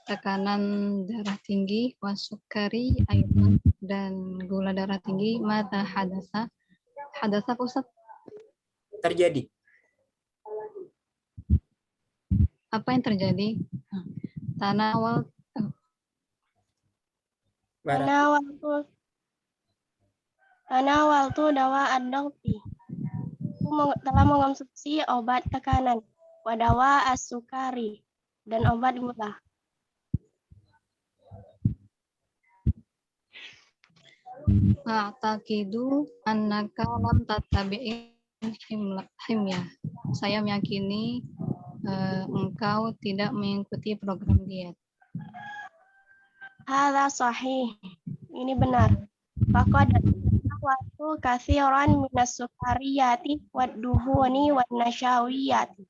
tekanan darah tinggi, wasukari aidan, dan gula darah tinggi. Mata hadasa Ustaz, Terjadi. apa yang terjadi? Tanawal Mbak Ratih. Tanawaltu dawa ad-dhaghti. Aku telah mengonsumsi obat tekanan, wadawa as-sukari, dan obat gula. A'taqidu annaka lam tattabi'il himyah. Saya meyakini engkau tidak mengikuti program diet. Hadza sahih. Ini benar. Faqad waktu katsiran minas sukariyati wad duhuni wan nasyawiyati.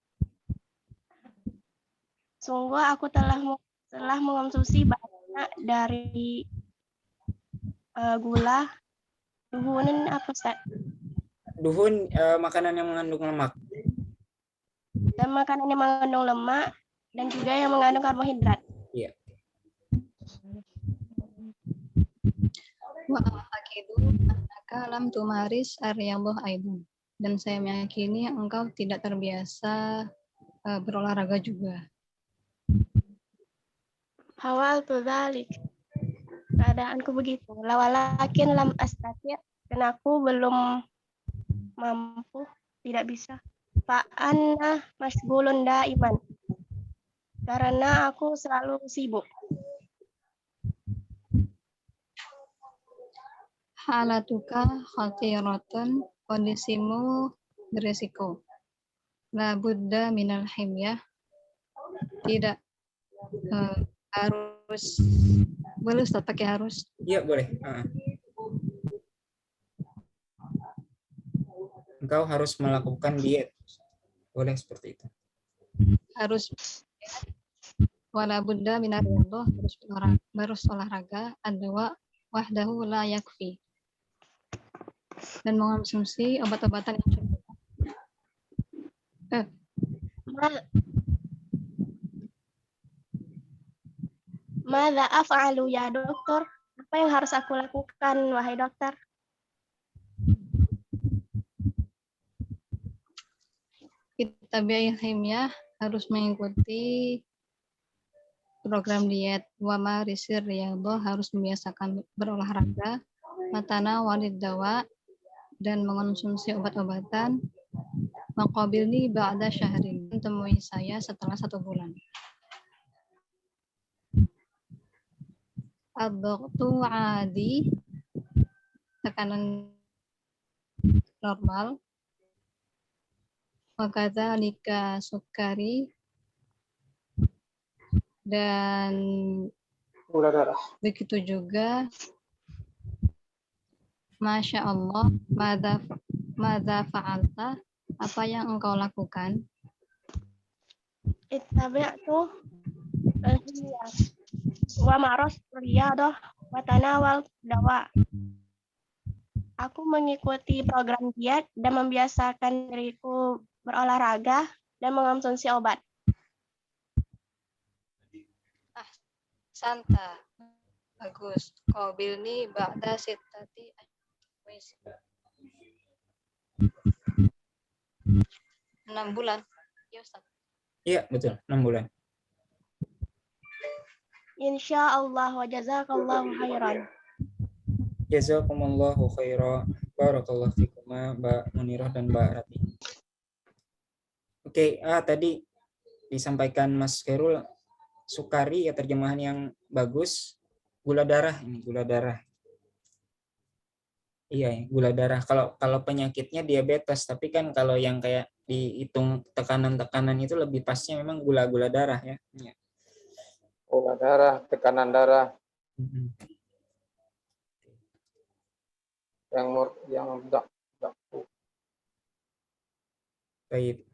Sungguh aku telah mengonsumsi banyak dari gula. Duhun apa Ustaz? Duhun, makanan yang mengandung lemak. Dan makanan yang mengandung lemak dan juga yang mengandung karbohidrat. Iya. Wa a'taqidu annaka innaka lam tumaris ar-riyadhah aidan. Dan saya meyakini engkau tidak terbiasa berolahraga juga. Hawal tu dzalik. Keadaanku begitu. Walakin lam astati', dan aku belum mampu, tidak bisa. Fa'anna masgulun daiman. Karena aku selalu sibuk. Halatuka khatiratun, kondisimu beresiko. La budda minal himyah, tidak harus, boleh Ustaz pakai harus? Iya boleh. Engkau harus melakukan diet, boleh seperti itu. Harus wala budda minar riyadhah, harus olahraga, adwa wahdahu la yakfi, dan mengonsumsi obat-obatan yang cukup. Madza af'alu ya dokter? Apa yang harus aku lakukan, wahai dokter? Tabi'il himyah, harus mengikuti program diet. Wa marisir riyadhah, harus membiasakan berolahraga. Matana walid dawa, dan mengonsumsi obat-obatan. Maqabilni ba'da syahrin, temui saya setelah 1 bulan. Ad-dhaghtu 'adi, tekanan normal. Wa kadzalika sukari, dan Gula darah. begitu juga Masya Allah, madza fa'alta, apa yang engkau lakukan? Ittabi'tu wa maros riyadhah wa tanawal dawa. Aku mengikuti program diet dan membiasakan diriku berolahraga dan mengonsumsi obat. Santa, bagus. Qabilni ba'da sittati 6 bulan. Ya Ustaz. Iya betul, 6 bulan. Insyaallah wa jazakallahu khairan. Jazakumullahu khairan. Barakallahu fikuma Mbak Munirah dan Mbak Rati. Oke, tadi disampaikan Mas Khairul, sukari ya terjemahan yang bagus. Gula darah, ini gula darah. Iya, gula darah. Kalau penyakitnya diabetes, tapi kan kalau yang kayak dihitung tekanan-tekanan itu lebih pasnya memang gula-gula darah ya. Gula darah, tekanan darah. Yang Baik.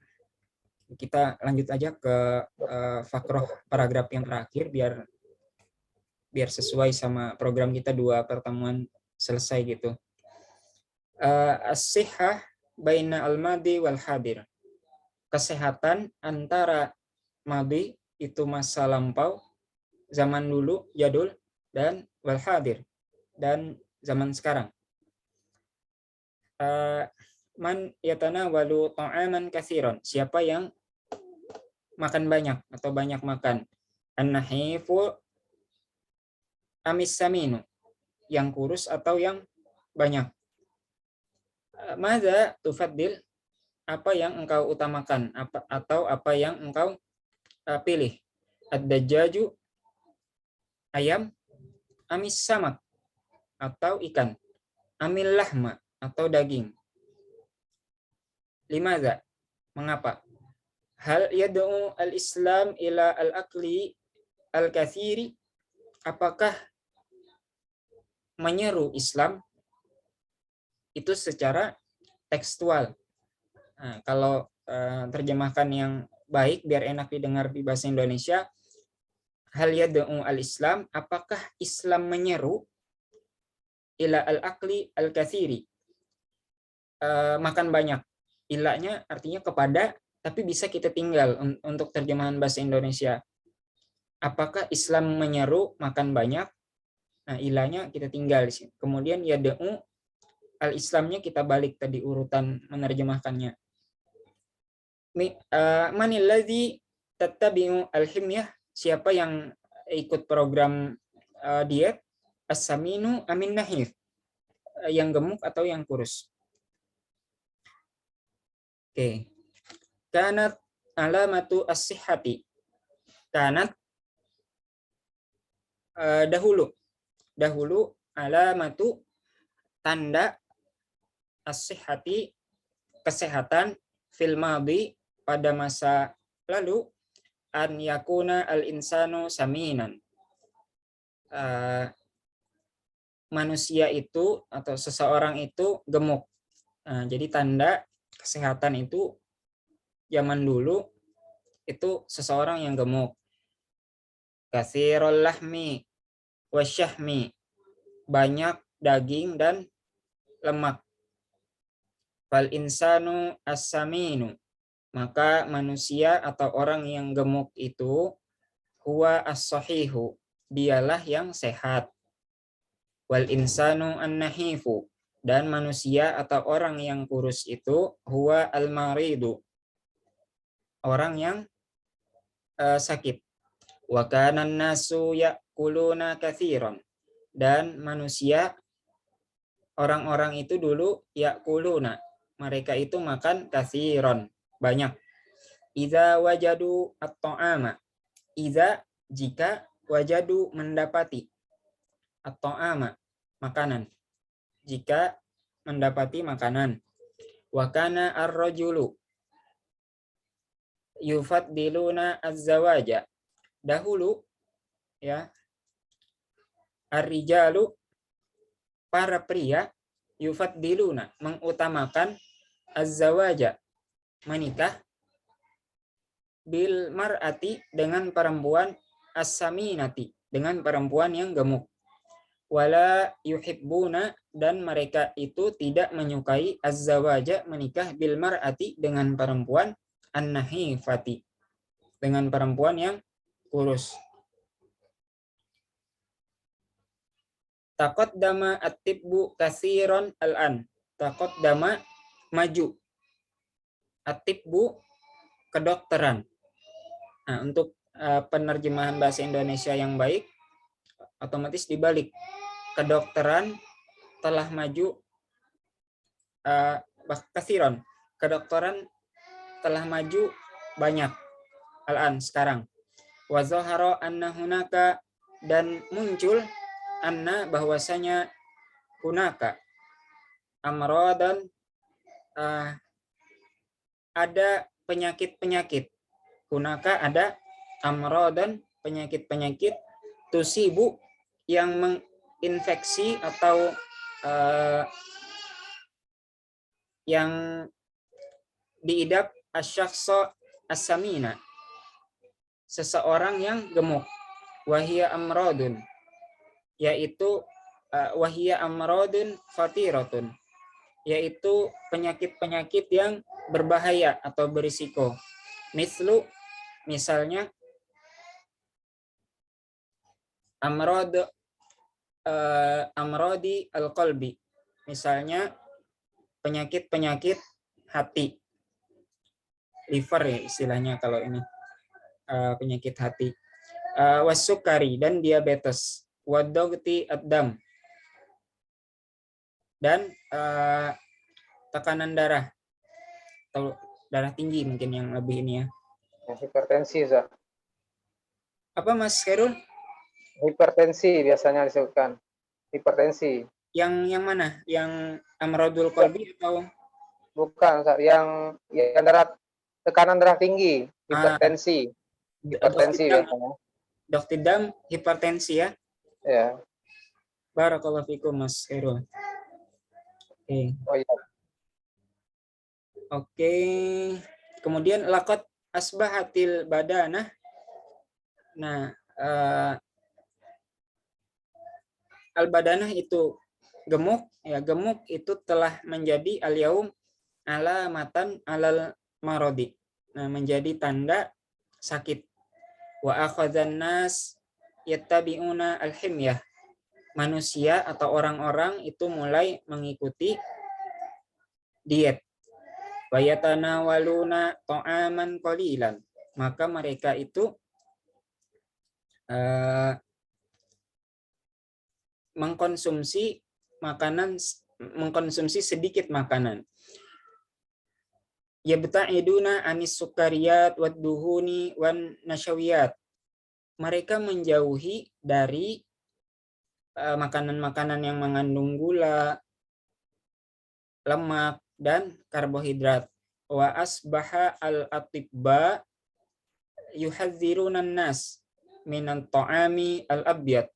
Kita lanjut aja ke fakroh paragraf yang terakhir biar sesuai sama program kita 2 pertemuan selesai gitu. As-sihhah baina al-madi wal hadir. Kesehatan antara madi itu masa lampau, zaman dulu, jadul, dan wal hadir, dan zaman sekarang. Man yatanawalu ta'aman katsiran, siapa yang makan banyak atau banyak makan. An-nahifu amis saminu, yang kurus atau yang banyak. Madza tufaddil, apa yang engkau utamakan, atau apa yang engkau pilih. Ad-dajjaju, ayam, amis samak, atau ikan. Amil lahma, atau daging. Limadza, mengapa? Hal yad'u al-Islam ila al-akli al-katsiri, apakah menyeru Islam itu secara tekstual. Nah, kalau terjemahkan yang baik biar enak didengar di bahasa Indonesia, hal yad'u al-Islam, apakah Islam menyeru ila al-akli al-katsiri, makan banyak. Ilanya artinya kepada, tapi bisa kita tinggal untuk terjemahan bahasa Indonesia. Apakah Islam menyeru makan banyak? Nah, ilahnya kita tinggal di sini. Kemudian yad'u al-Islamnya kita balik tadi urutan menerjemahkannya. Manil ladzi tattabi'u al-himyah, siapa yang ikut program diet, as-saminu amin nahif, yang gemuk atau yang kurus. Oke. Kanat alamatu as-sihhati. Kanat dahulu alamatu tanda as-sihhati kesehatan fil madi pada masa lalu an yakuna al-insanu saminan. Manusia itu atau seseorang itu gemuk. Jadi tanda kesehatan itu zaman dulu itu seseorang yang gemuk. Katsirul lahmi wasyahmi, banyak daging dan lemak. Fal insanu as-saminu, maka manusia atau orang yang gemuk itu huwa as-sahihu, dialah yang sehat. Wal insanu an-nahifu, dan manusia atau orang yang kurus itu huwa al-maridu, orang yang sakit. Wa kana an-nasu ya'kuluna katsiran, dan manusia orang-orang itu dulu ya'kuluna, mereka itu makan katsiran, banyak. Idza wajadu at-ta'ama, idza jika, wajadu mendapati, at-ta'ama makanan, jika mendapati makanan. Wa kana ar-rajulu yufaddiluna az-zawaja, dahulu ya, ar-rijalu para pria, yufaddiluna mengutamakan az-zawaja menikah, bil mar'ati dengan perempuan, as-saminati dengan perempuan yang gemuk. Wala yuhibbuna, dan mereka itu tidak menyukai az-zawaja menikah, bil mar'ati dengan perempuan, an-nahifati dengan perempuan yang kurus. Taqaddama at-tibbu katsiran al-an. Taqaddama maju. At-tibbu kedokteran. Nah, untuk penerjemahan bahasa Indonesia yang baik otomatis dibalik. Kedokteran telah maju, katsiran. Kedokteran telah maju banyak. Al-an sekarang. Wa zahara anna hunaka, dan muncul anna bahwasanya hunaka amradan, ada penyakit-penyakit. Hunaka ada amradan, penyakit-penyakit, tusibu yang menginfeksi atau yang diidap asyakhsa as-samina, seseorang yang gemuk. Wahia amradun, yaitu wahia amradun khatiratun, yaitu penyakit-penyakit yang berbahaya atau berisiko. Mislu, misalnya amradi al-qalbi, misalnya penyakit-penyakit hati, liver ya istilahnya kalau ini, penyakit hati. Wasukari, dan diabetes. Wadogti ad-dam, dan tekanan darah atau darah tinggi mungkin yang lebih ini ya. Hipertensi, Zah. Apa Mas Khairul? Hipertensi biasanya disebutkan. Hipertensi. Yang mana? Yang amradul qalbi atau? Bukan, Zah. Yang darah, tekanan darah tinggi, hipertensi. Hipertensi biasanya. Doktidam, hipertensi ya. Ya. Barakallahu fikum Mas Khairul. Oke. Oh iya. Oke. Kemudian laqad asbahatil badanah. Nah, al-badanah itu gemuk, ya gemuk itu telah menjadi al-yaum alamatan alal marodi. Nah, menjadi tanda sakit. Wa akhadzan nas yattabi'una al-himyah, manusia atau orang-orang itu mulai mengikuti diet. Wa yatanawaluna ta'aman qalilan. Maka mereka itu mengkonsumsi sedikit makanan. Yabta'iduna anis sukariyat wad duhuni wan nasyawiyat. Mereka menjauhi dari makanan-makanan yang mengandung gula, lemak, dan karbohidrat. Wa asbaha al-atibba yuhadziruna nas minan ta'ami al-abyad.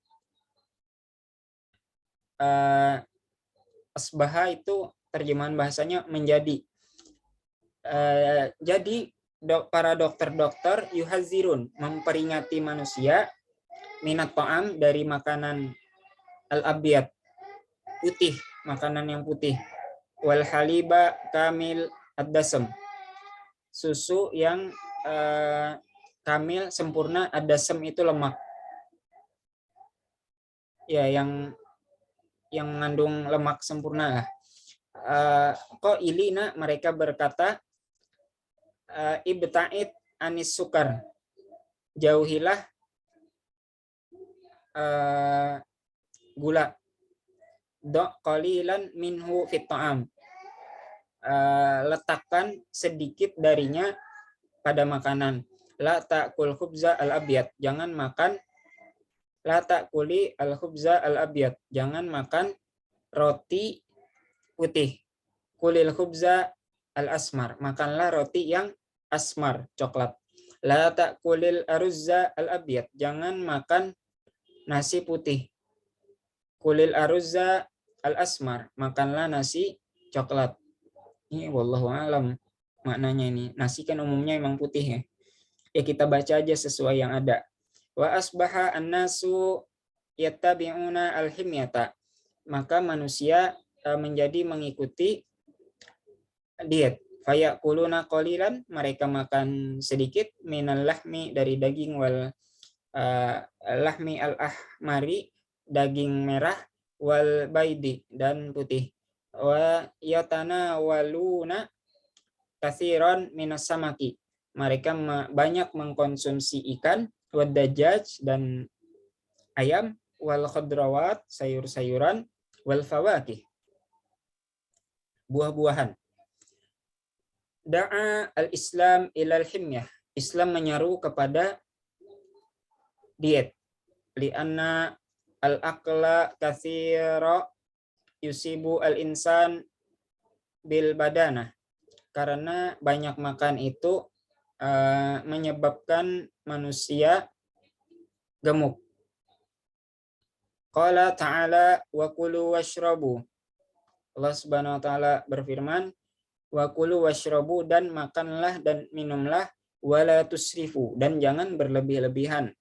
Asbaha itu terjemahan bahasanya menjadi. Jadi para dokter-dokter yuhadzirun memperingati manusia minat ta'am dari makanan al-abyad, putih, makanan yang putih. Wal haliba kamil ad-dasam, susu yang kamil sempurna, ad-dasam itu lemak. Ya, yang mengandung lemak sempurna lah. Qailina, mereka berkata, ibta'id anis sukar, jauhilah gula. Do' qalilan minhu fit ta'am, letakkan sedikit darinya pada makanan. La ta'kul khubza al-abyad, jangan makan. La ta'kuli al-khubza al-abyad, jangan makan roti putih. Kulil khubza al-asmar, makanlah roti yang asmar, coklat. La ta'kulil aruzza al-abyad, jangan makan nasi putih. Kulil aruzza al-asmar, makanlah nasi coklat. Ini wallahu alam maknanya ini. Nasi kan umumnya memang putih ya. Ya kita baca aja sesuai yang ada. Wa asbaha an-nasu yattabi'una al-himyata. Maka manusia menjadi mengikuti diet. Fayakuluna qalilan, mereka makan sedikit, minal lahmi, dari daging, wal lahmi al-ahmari, daging merah, wal baidi, dan putih. Wa yatanawaluna katsiran minas samaki, mereka banyak mengkonsumsi ikan, wad dajjaj, dan ayam, wal khadrawat, sayur-sayuran, wal fawakih, buah-buahan. Da'a al-Islam ilal himyah, Islam menyeru kepada diet. Li'anna al-aqla katsira yusibu al-insan bil badana, karena banyak makan itu menyebabkan manusia gemuk. Qala ta'ala wa kulu washrabu, Allah Subhanahu wa taala berfirman, wa kulu washrabu, dan makanlah dan minumlah, wala tusrifu, dan jangan berlebih-lebihan.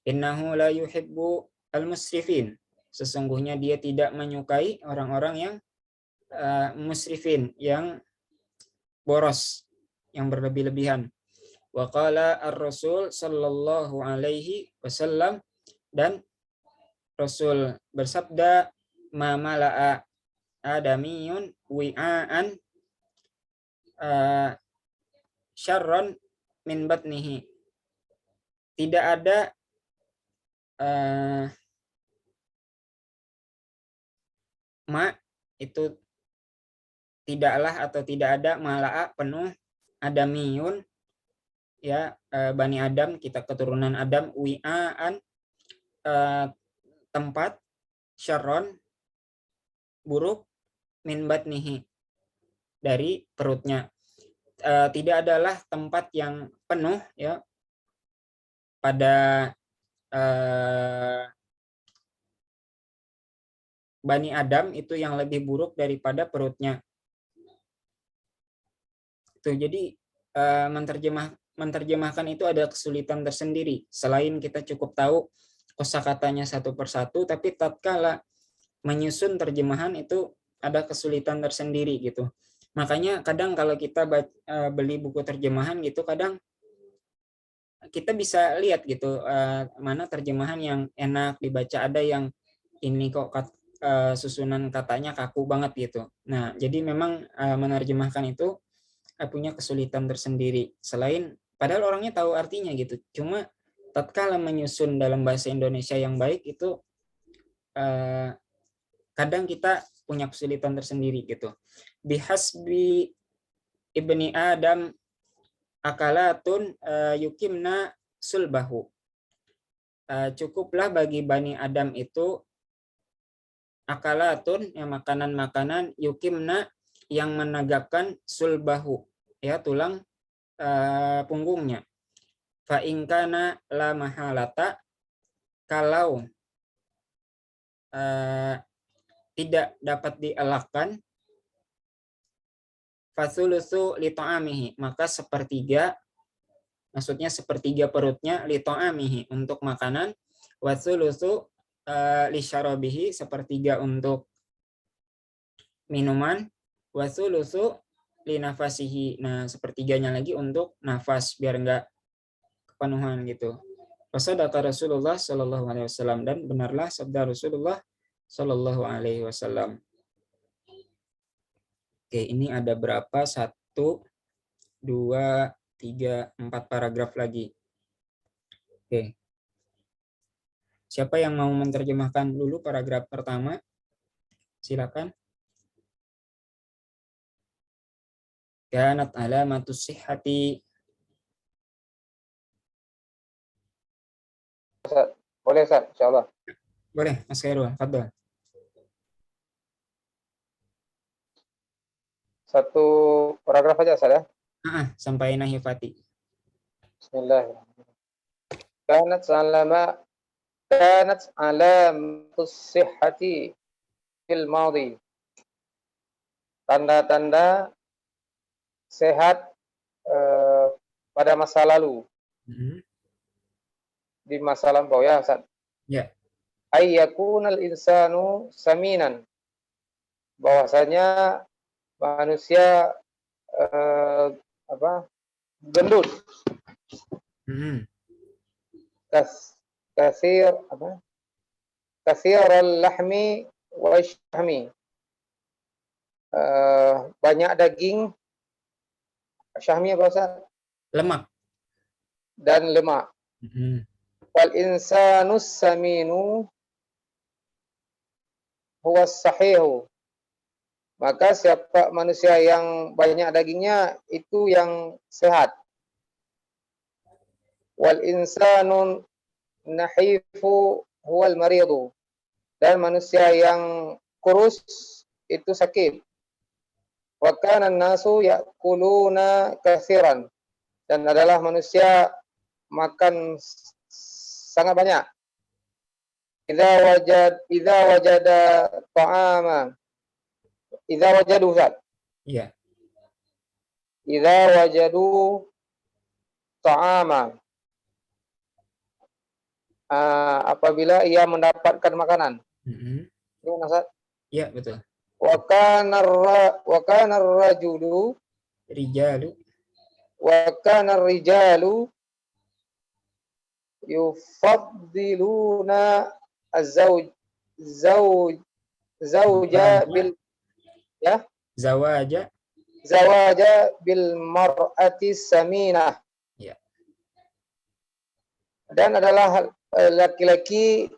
Innahu la yuhibbu al-musrifin, sesungguhnya dia tidak menyukai orang-orang yang musrifin, yang boros, yang berlebih-lebihan. Wa qala ar-rasul sallallahu alaihi wasallam, dan Rasul bersabda, ma mala'a adamiyun wi'aan syarron min batnihi, tidak ada itu tidaklah atau tidak ada, mala'a penuh, adamiyun ya, Bani Adam, kita keturunan Adam, wi'aan tempat, syarron buruk, min batnihi dari perutnya. Tidak adalah tempat yang penuh ya pada Bani Adam itu yang lebih buruk daripada perutnya. Itu jadi menerjemahkan itu ada kesulitan tersendiri. Selain kita cukup tahu kosakatanya satu persatu, tapi tatkala menyusun terjemahan itu ada kesulitan tersendiri gitu. Makanya kadang kalau kita beli buku terjemahan gitu, kadang kita bisa lihat gitu mana terjemahan yang enak dibaca, ada yang ini kok susunan katanya kaku banget gitu. Nah, jadi memang menerjemahkan itu punya kesulitan tersendiri. Selain padahal orangnya tahu artinya gitu. Cuma tatkala menyusun dalam bahasa Indonesia yang baik itu kadang kita punya kesulitan tersendiri gitu. Bihasbi ibni Adam akalatun yukimna sulbahu. Cukuplah bagi Bani Adam itu akalatun, ya makanan-makanan, yukimna yang menegakkan sulbahu, ya tulang punggungnya. Fa ingkana la mahalata, kalau tidak dapat dielakkan, fasulusu li ta'amihi, maka sepertiga, maksudnya sepertiga perutnya, li ta'amihi, untuk makanan, wasulusu li syarabihi, sepertiga untuk minuman, wasulusu li nafasihi, nah sepertiganya lagi untuk nafas biar enggak kepenuhan gitu. Wasadaqa Rasulullah sallallahu alaihi wasallam, dan benarlah sabda Rasulullah sallallahu alaihi wasallam. Oke, ini ada berapa? 1, 2, 3, 4 paragraf lagi. Oke. Siapa yang mau menerjemahkan dulu paragraf pertama? Silakan. Kanat alamatus sihhati. Boleh Ustaz, insyaallah. Boleh, Mas Khairul, fadhol. Satu paragraf aja Ustaz ya. Sampai nahifati. Bismillahirrahmanirrahim. Kanat alamatus sihhati fil madhi. Tanda-tanda sehat pada masa lalu. Di masa lampau ya Ustaz. Ya. Ayyakunal insanu saminan. Bahwasanya manusia gendut. Katsirul lahmi wasyahmi. Banyak daging, syahmi apa Ustaz? Lemak. Dan lemak. Wal insanus saminu huwa sahihu. Maka siapa manusia yang banyak dagingnya itu yang sehat. Wal insanun nahifu huwal maridu. Dan manusia yang kurus itu sakit. Wa kana an-nasu ya'kuluna katsiran. Dan adalah manusia makan sangat banyak. Idza wajada ta'ama. Idza wajadu Ustaz. Iya. Idza wajadu ta'ama. Apabila ia mendapatkan makanan. Gimana Ustaz? Iya, betul. Wa kana ar-rajulu Rijalu. Wa kana ar-rijalu yufaddiluna zawja bil ya zawaja bil mar'ati saminah. Ya. Dan adalah laki-laki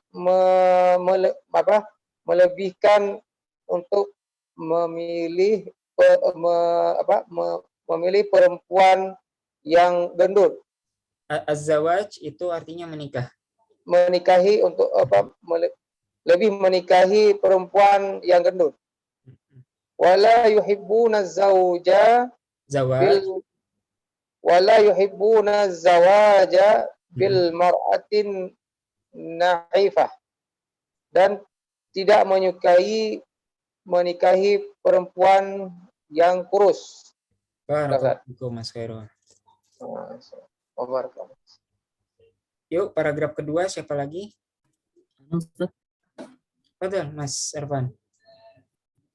melebihkan untuk memilih perempuan yang gendut. Az-zawaj itu artinya menikah. Menikahi untuk lebih menikahi perempuan yang gendut. Wala yuhibbuna zawja bil mar'atin na'ifah. Dan tidak menyukai menikahi perempuan yang kurus. Barakallahu Mas Khairul. Yuk, paragraf kedua siapa lagi? Betul, Mas Ervan.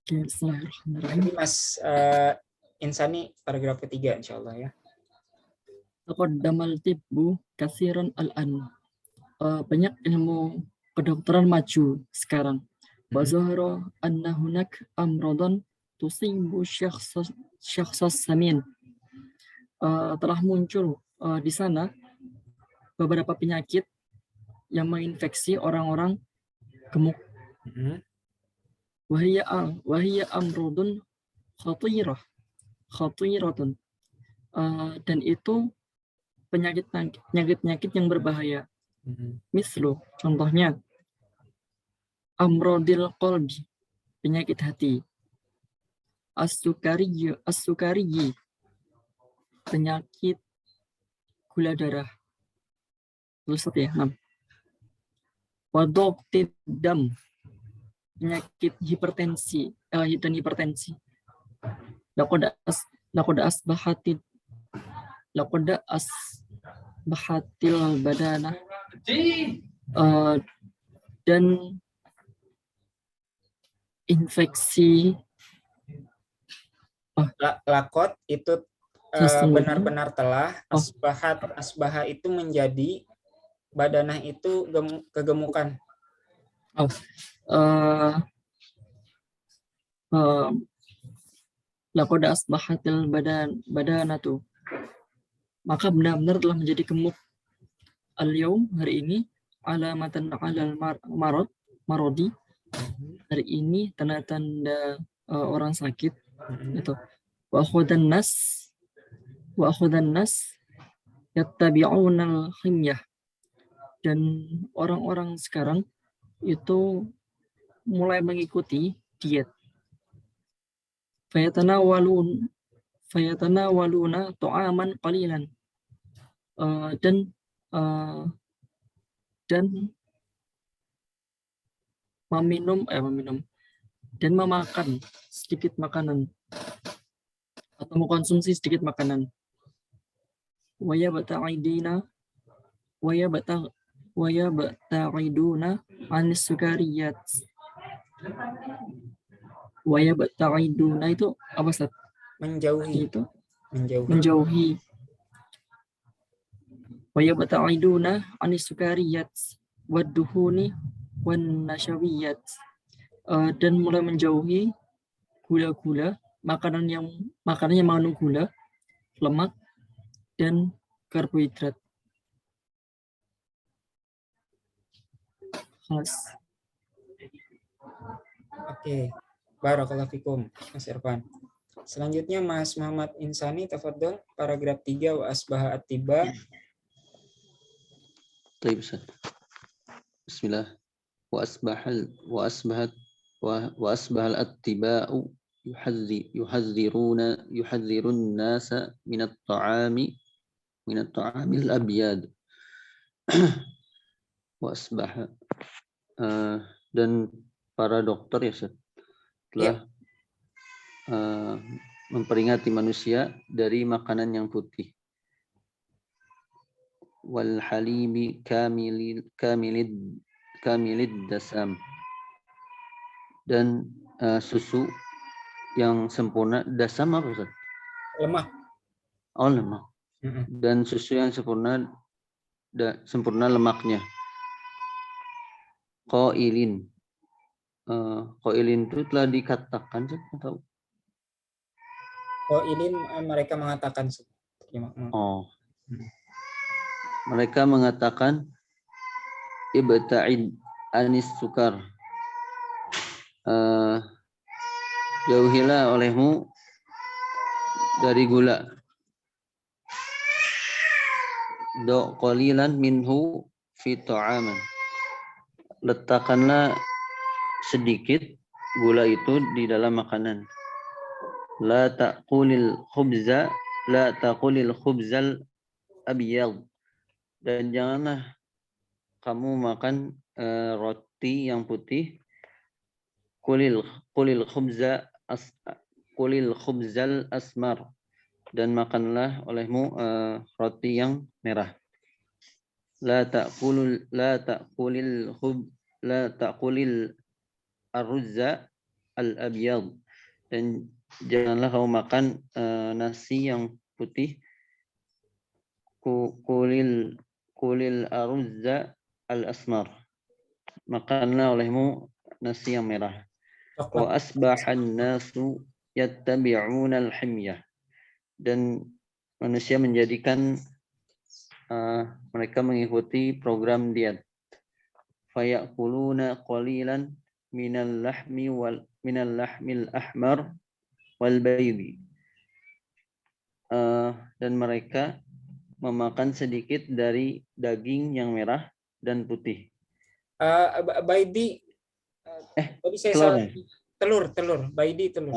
Bismillahirrahmanirrahim. Mas Insani paragraf ketiga insyaallah ya. Taqaddamal tibbu katsiran al-an. Banyak ilmu kedokteran maju sekarang. Wa zahara anna hunak amradan tusibu syakhsas samin. Telah muncul di sana beberapa penyakit yang menginfeksi orang-orang gemuk. Wahiyya amradun khatiratun. Dan itu penyakit yang berbahaya. Mislu, contohnya amrodil qalbi, penyakit hati. As-sukari, penyakit gula darah. Terus ya, 6. Wadogtid dam, penyakit hipertensi dan hipertensi. Laqad asbahatil badana, dan infeksi. Lakot itu benar-benar telah, asbaha itu menjadi, badanah itu kegemukan. Laqad asbahatil badanatu, maka benar-benar telah menjadi gemuk. Al-yaum, hari ini, alamatan alal marodi, hari ini tanda-tanda orang sakit. Itu wa akhudan nas yattabi'unal himyah, dan orang-orang sekarang itu mulai mengikuti diet. Fayatanawaluna ta'aman qalilan, dan memakan sedikit makanan atau mengkonsumsi sedikit makanan. Wayabta'iduna anis sukariyat. Wayabta'iduna itu apa, Ustaz? Menjauhi. Itu menjauhi. Wayabta'iduna anis sukariyat wadduhuni wan nasyawiyat, dan mulai menjauhi gula-gula, makanan yang mengandung gula, lemak, dan karbohidrat. Oke. Barakallahu fikum, Mas Irfan. Selanjutnya Mas Muhammad Insani, tafadhol, paragraf 3, wa asbaha at-tiba. Baik, Ustaz. Bismillah. Wa asbahal at-tiba'u yuhadzirun nasa min at-ta'amil abyad. Wa asbaha, dan para dokter ya, Ustaz, telah memperingati manusia dari makanan yang putih. Wal halimi kamilid dasam, dan susu yang sempurna. Dasam apa, Ustaz? Lemak. Oh, lemak. Dan susu yang sempurna lemaknya. Qailin itu telah dikatakan, atau Qailin, mereka mengatakan. Mereka mengatakan ibta'id anis sukar, jauhilah olehmu dari gula. Do qalilan minhu fi ta'aman, letakkanlah sedikit gula itu di dalam makanan. La taqulil khubzal abyad, dan janganlah kamu makan roti yang putih. Kulil khubzal asmar, dan makanlah olehmu roti yang merah. La taqulil aruzza al abyad, dan janganlah kamu makan nasi yang putih. Kulil aruzza al asmar, makanlah olehmu nasi yang merah. Wa Coklat. asbahan nasu yattabi'una al-himyah. Dan manusia menjadikan mereka mengikuti program diet. Fayakuluna qalilan minal lahmil ahmar wal baydi. Dan mereka memakan sedikit dari daging yang merah dan putih. Baidi. Tadi saya telur salah. ya? Telur. Baidi telur.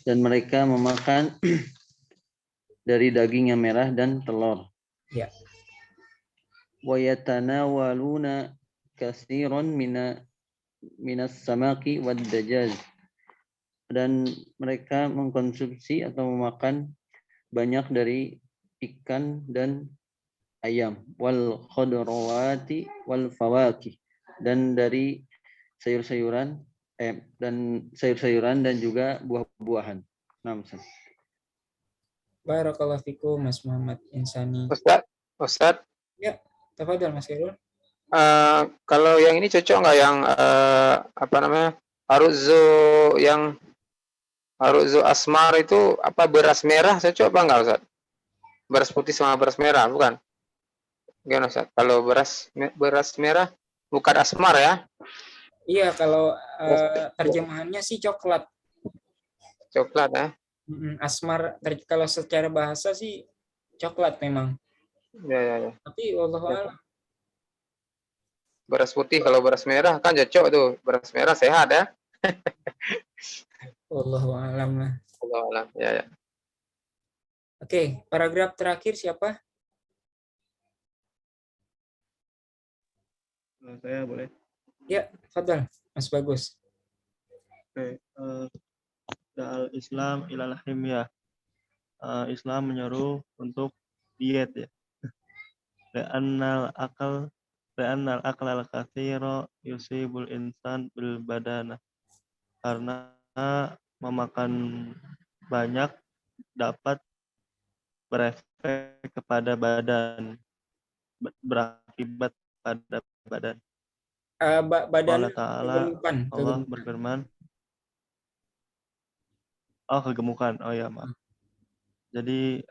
Dan mereka memakan dari daging yang merah dan telur. Ya. Wa yatanawaluna katsiran minas samaki wad dajjal. Dan mereka mengkonsumsi atau memakan banyak dari ikan dan ayam, wal khudrawati wal fawakih, dan dari sayur-sayuran dan juga buah-buahan. Nah, Barakallahu fikum Mas Muhammad Insani. Ustaz. Ya, tafadhol Mas Khairul. Kalau yang ini cocok nggak yang Aruzzo asmar itu apa, beras merah cocok apa enggak Ustaz? Beras putih sama beras merah bukan? Gimana Ustaz? Kalau beras merah bukan asmar ya? Iya, kalau terjemahannya sih coklat. Coklat ya. Asmar kalau secara bahasa sih coklat memang. Ya. Tapi wallahu a'lam. Beras putih, kalau beras merah kan cocok tuh. Beras merah sehat ya. Wallahu a'lam lah. Wallahu a'lam. Ya. Oke, paragraf terakhir siapa? Saya boleh. Ya, tafadhol Mas Bagus. Oke. Da'al Islam ilal himyah. Islam menyeru untuk diet ya. Li'annal aqlal katsira yusibul insan bil badana. Karena memakan banyak dapat berefek kepada badan, berakibat pada badan. Badan kegemukan. Allah berfirman, kegemukan. Oh ya, maaf. Jadi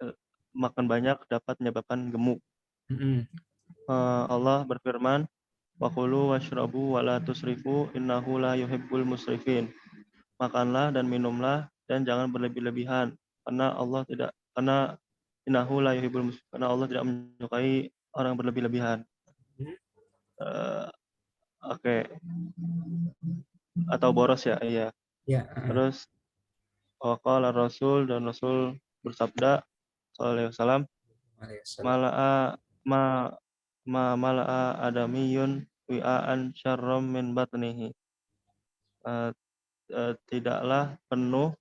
makan banyak dapat menyebabkan gemuk. Allah berfirman, wa kulu washrabu wa la tusrifu innahu la yuhibbul musrifin. Makanlah dan minumlah dan jangan berlebih-lebihan karena Allah tidak tidak menyukai orang berlebih-lebihan. Oke. Atau boros ya, iya. Terus waqala Rasul, dan Rasul bersabda sallallahu alaihi wasallam, mala'a adamiyun wi'an syarram min batnihi. Tidaklah penuh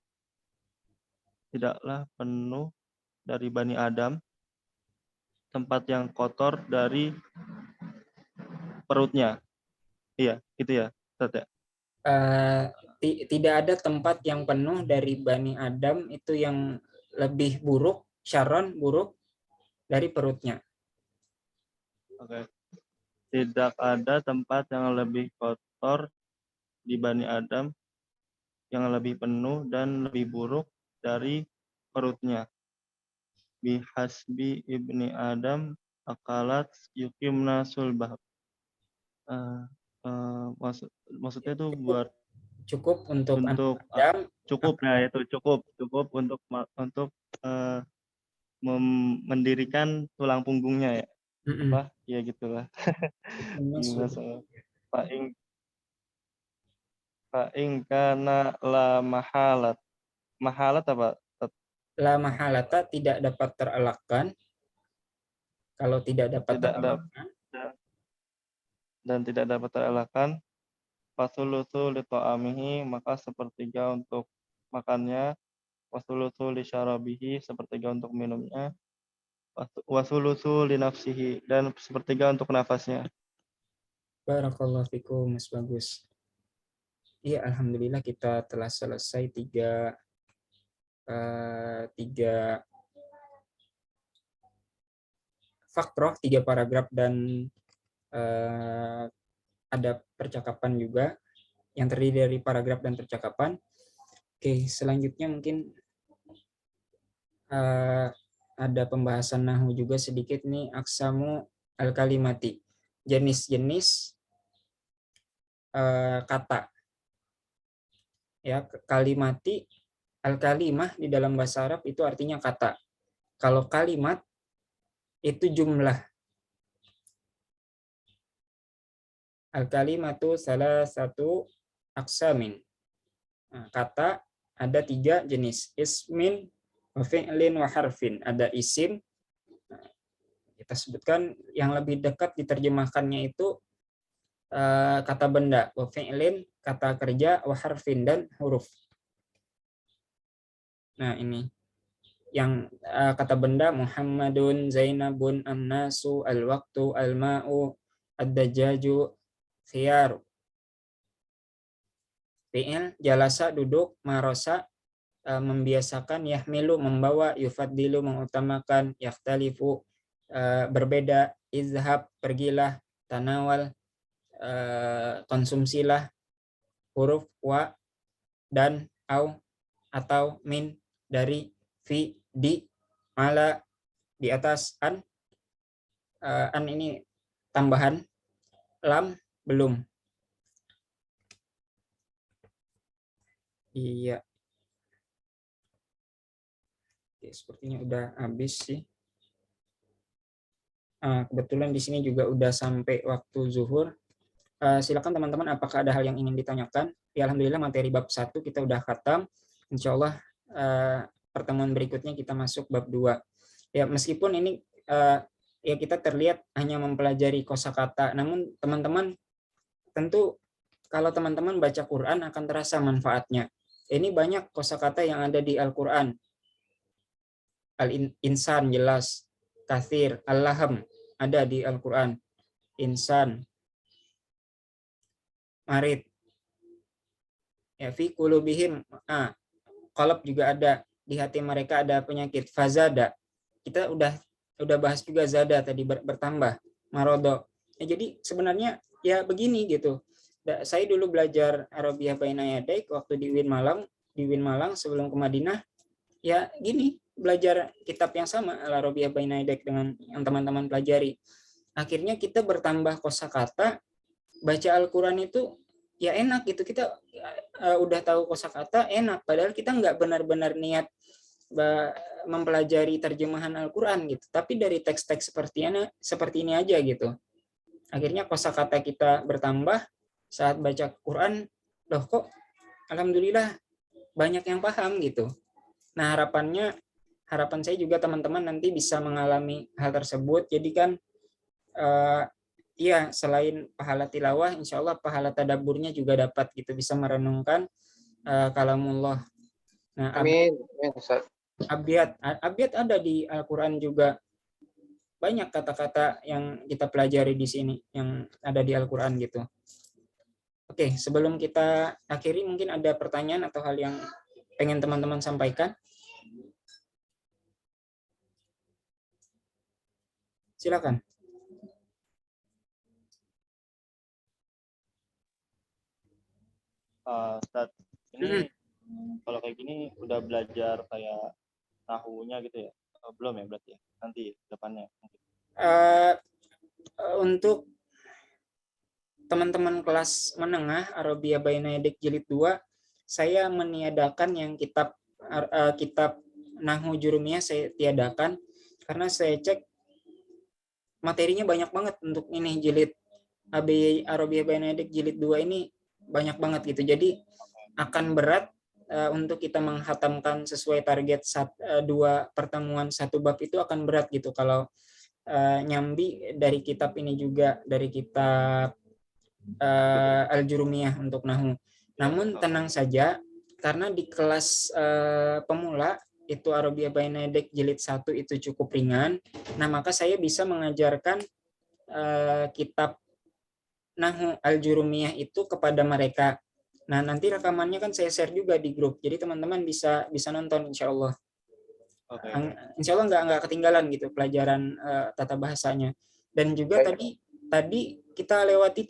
dari Bani Adam tempat yang kotor dari perutnya. Iya, gitu ya, Ustaz ya. Tidak ada tempat yang penuh dari Bani Adam itu yang lebih buruk, syarron buruk dari perutnya. Oke. Tidak ada tempat yang lebih kotor di Bani Adam yang lebih penuh dan lebih buruk dari perutnya. Bihasbi ibni Adam akalat yukimna sulbah. Maksudnya itu buat cukup untuk Adam, cukup ya, itu cukup untuk mendirikan tulang punggungnya ya. Apa? Ya gitulah. Fa'ing kana la mahalat. Mahalat apa? La mahalata tidak dapat terelakkan. Kalau tidak dapat terelakkan. Dan tidak dapat terelakkan. Fasulusu li ta'amihi, maka sepertiga untuk makannya. Wasulusu li syarabihi, sepertiga untuk minumnya. Wasulusu li nafsihi, dan sepertiga untuk nafasnya. Barakallahu fikum Mas Bagus. Iya, alhamdulillah kita telah selesai tiga fakroh, 3 paragraf dan ada percakapan juga yang terdiri dari paragraf dan percakapan. Oke, selanjutnya mungkin ada pembahasan nahwu juga sedikit nih, aksamu al-kalimati, jenis-jenis kata. Ya, kalimati, al-kalimah di dalam bahasa Arab itu artinya kata. Kalau kalimat itu jumlah. Al-kalimatu salah satu aksamin. Nah, kata ada 3 jenis, ismin, wa fi'lin, wa harfin. Ada isim, kita sebutkan yang lebih dekat diterjemahkannya itu kata benda, wa fi'lin, kata kerja, wa harfin, dan huruf. Nah ini yang kata benda, Muhammadun, Zainabun, An-nasu, al-waqtu, al-ma'u, ad-dajjaju, khiyar. Fi'il, jalasa, duduk, marosa, membiasakan, yahmilu, membawa, yufaddilu, mengutamakan, yakhtalifu, berbeda, izhab, pergilah, tanawal, konsumsilah, huruf wa, dan, au, atau, min, dari, fi, di, ala, di atas, an ini tambahan, lam, belum. Iya. Oke, sepertinya udah habis sih. Kebetulan di sini juga udah sampai waktu zuhur. Silakan teman-teman, apakah ada hal yang ingin ditanyakan? Ya, alhamdulillah materi bab 1 kita udah khatam. Insya Allah pertemuan berikutnya kita masuk bab 2. Ya, meskipun ini ya kita terlihat hanya mempelajari kosakata, namun teman-teman tentu kalau teman-teman baca Quran akan terasa manfaatnya. Ini banyak kosakata yang ada di Al-Quran. Al-insan jelas, kathir, al-laham ada di Al-Quran. Insan, marid, ya, fi qulubihim, qalb juga ada, di hati mereka ada penyakit. Fazada, kita udah bahas juga zada tadi, bertambah. Marodo, ya, jadi sebenarnya ya begini gitu. Saya dulu belajar Arabiyah Baina Yadaik waktu di Win Malang sebelum ke Madinah, ya gini, belajar kitab yang sama Al-Arabiyah Baina Yadaik dengan yang teman-teman pelajari. Akhirnya kita bertambah kosakata, baca Al-Quran itu ya enak gitu, kita udah tahu kosakata enak, padahal kita nggak benar-benar niat mempelajari terjemahan Al-Quran gitu, tapi dari teks-teks seperti ini aja gitu. Akhirnya kosakata kita bertambah saat baca Quran, loh kok alhamdulillah banyak yang paham gitu. Nah, harapan saya juga teman-teman nanti bisa mengalami hal tersebut. Jadi kan ya selain pahala tilawah, insya Allah pahala tadaburnya juga dapat gitu, bisa merenungkan kalamullah. Nah, Amin. Abiyat ada di Al-Quran juga, banyak kata-kata yang kita pelajari di sini yang ada di Al-Quran gitu. Oke, sebelum kita akhiri mungkin ada pertanyaan atau hal yang pengen teman-teman sampaikan. Silakan. Ustaz, ini kalau kayak gini udah belajar kayak nahwunya gitu ya? Belum ya berarti ya? Nanti depannya. Untuk teman-teman kelas menengah Arabiyah Baina Yadaik jilid 2, saya meniadakan yang kitab Nahwu Jurumiyah, saya tiadakan karena saya cek materinya banyak banget untuk ini jilid Arabiyah Baina Yadaik jilid 2 ini banyak banget gitu. Jadi akan berat untuk kita menghatamkan sesuai target 2 pertemuan 1 bab, itu akan berat gitu kalau nyambi dari kitab ini juga, dari kitab Al-Jurumiyah untuk nahwu. Namun tenang saja, karena di kelas pemula itu Arabiyah Baina Yadaik jilid 1 itu cukup ringan. Nah, maka saya bisa mengajarkan kitab nahwu Al-Jurumiyah itu kepada mereka. Nah, nanti rekamannya kan saya share juga di grup. Jadi teman-teman bisa nonton insya Allah. Okay. Insya Allah nggak ketinggalan gitu pelajaran tata bahasanya. Dan juga tadi kita lewati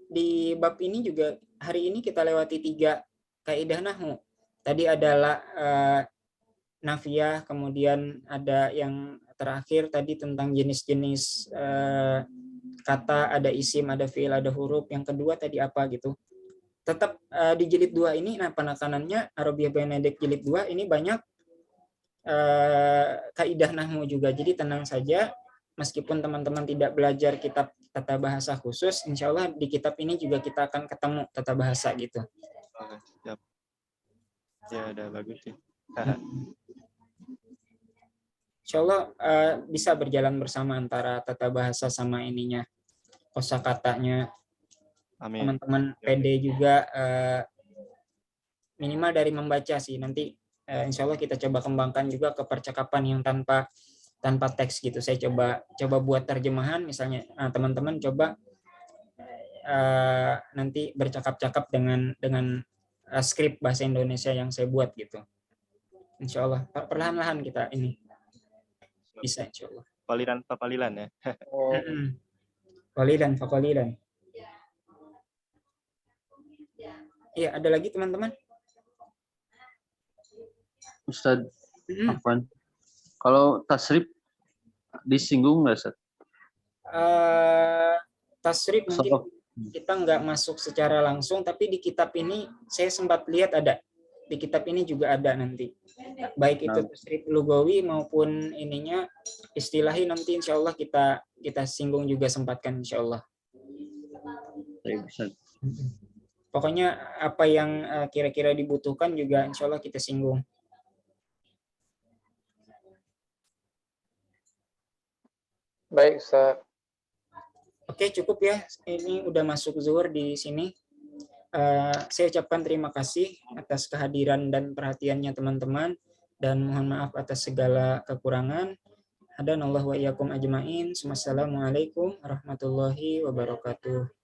di bab ini juga hari ini kita lewati 3 kaidah nahwu. Tadi adalah nafiyah, kemudian ada yang terakhir tadi tentang jenis-jenis kata, ada isim, ada fiil, ada huruf. Yang kedua tadi apa gitu. Tetap di jilid 2 ini, nah penekanannya Arabiyah Benedict jilid 2 ini banyak kaidah nahwu juga. Jadi tenang saja, meskipun teman-teman tidak belajar kitab tata bahasa khusus, insya Allah di kitab ini juga kita akan ketemu tata bahasa gitu. Oke, siap. Ya, udah bagus sih. Insya Allah bisa berjalan bersama antara tata bahasa sama ininya, kosakatanya. Amin. Teman-teman PD juga minimal dari membaca sih. Nanti insya Allah kita coba kembangkan juga ke percakapan yang tanpa teks gitu. Saya coba buat terjemahan misalnya. Nah, teman-teman coba nanti bercakap-cakap dengan skrip bahasa Indonesia yang saya buat gitu. Insya Allah perlahan-lahan kita ini bisa insya Allah. Papalilan ya. Fakolilan. Iya, ada lagi teman-teman? Ustadz Afwan, kalau tasrif disinggung nggak, Ustadz? Tasrif mungkin kita nggak masuk secara langsung, tapi di kitab ini saya sempat lihat ada. Di kitab ini juga ada nanti. Baik itu tasrif lugawi maupun ininya istilahi, nanti insya Allah kita singgung juga, sempatkan insya Allah. Pokoknya apa yang kira-kira dibutuhkan juga insya Allah kita singgung. Baik, Ustaz. Oke, cukup ya. Ini udah masuk zuhur di sini. Saya ucapkan terima kasih atas kehadiran dan perhatiannya teman-teman, dan mohon maaf atas segala kekurangan. Hadanallahu wa iyyakum ajmain. Wassalamualaikum warahmatullahi wabarakatuh.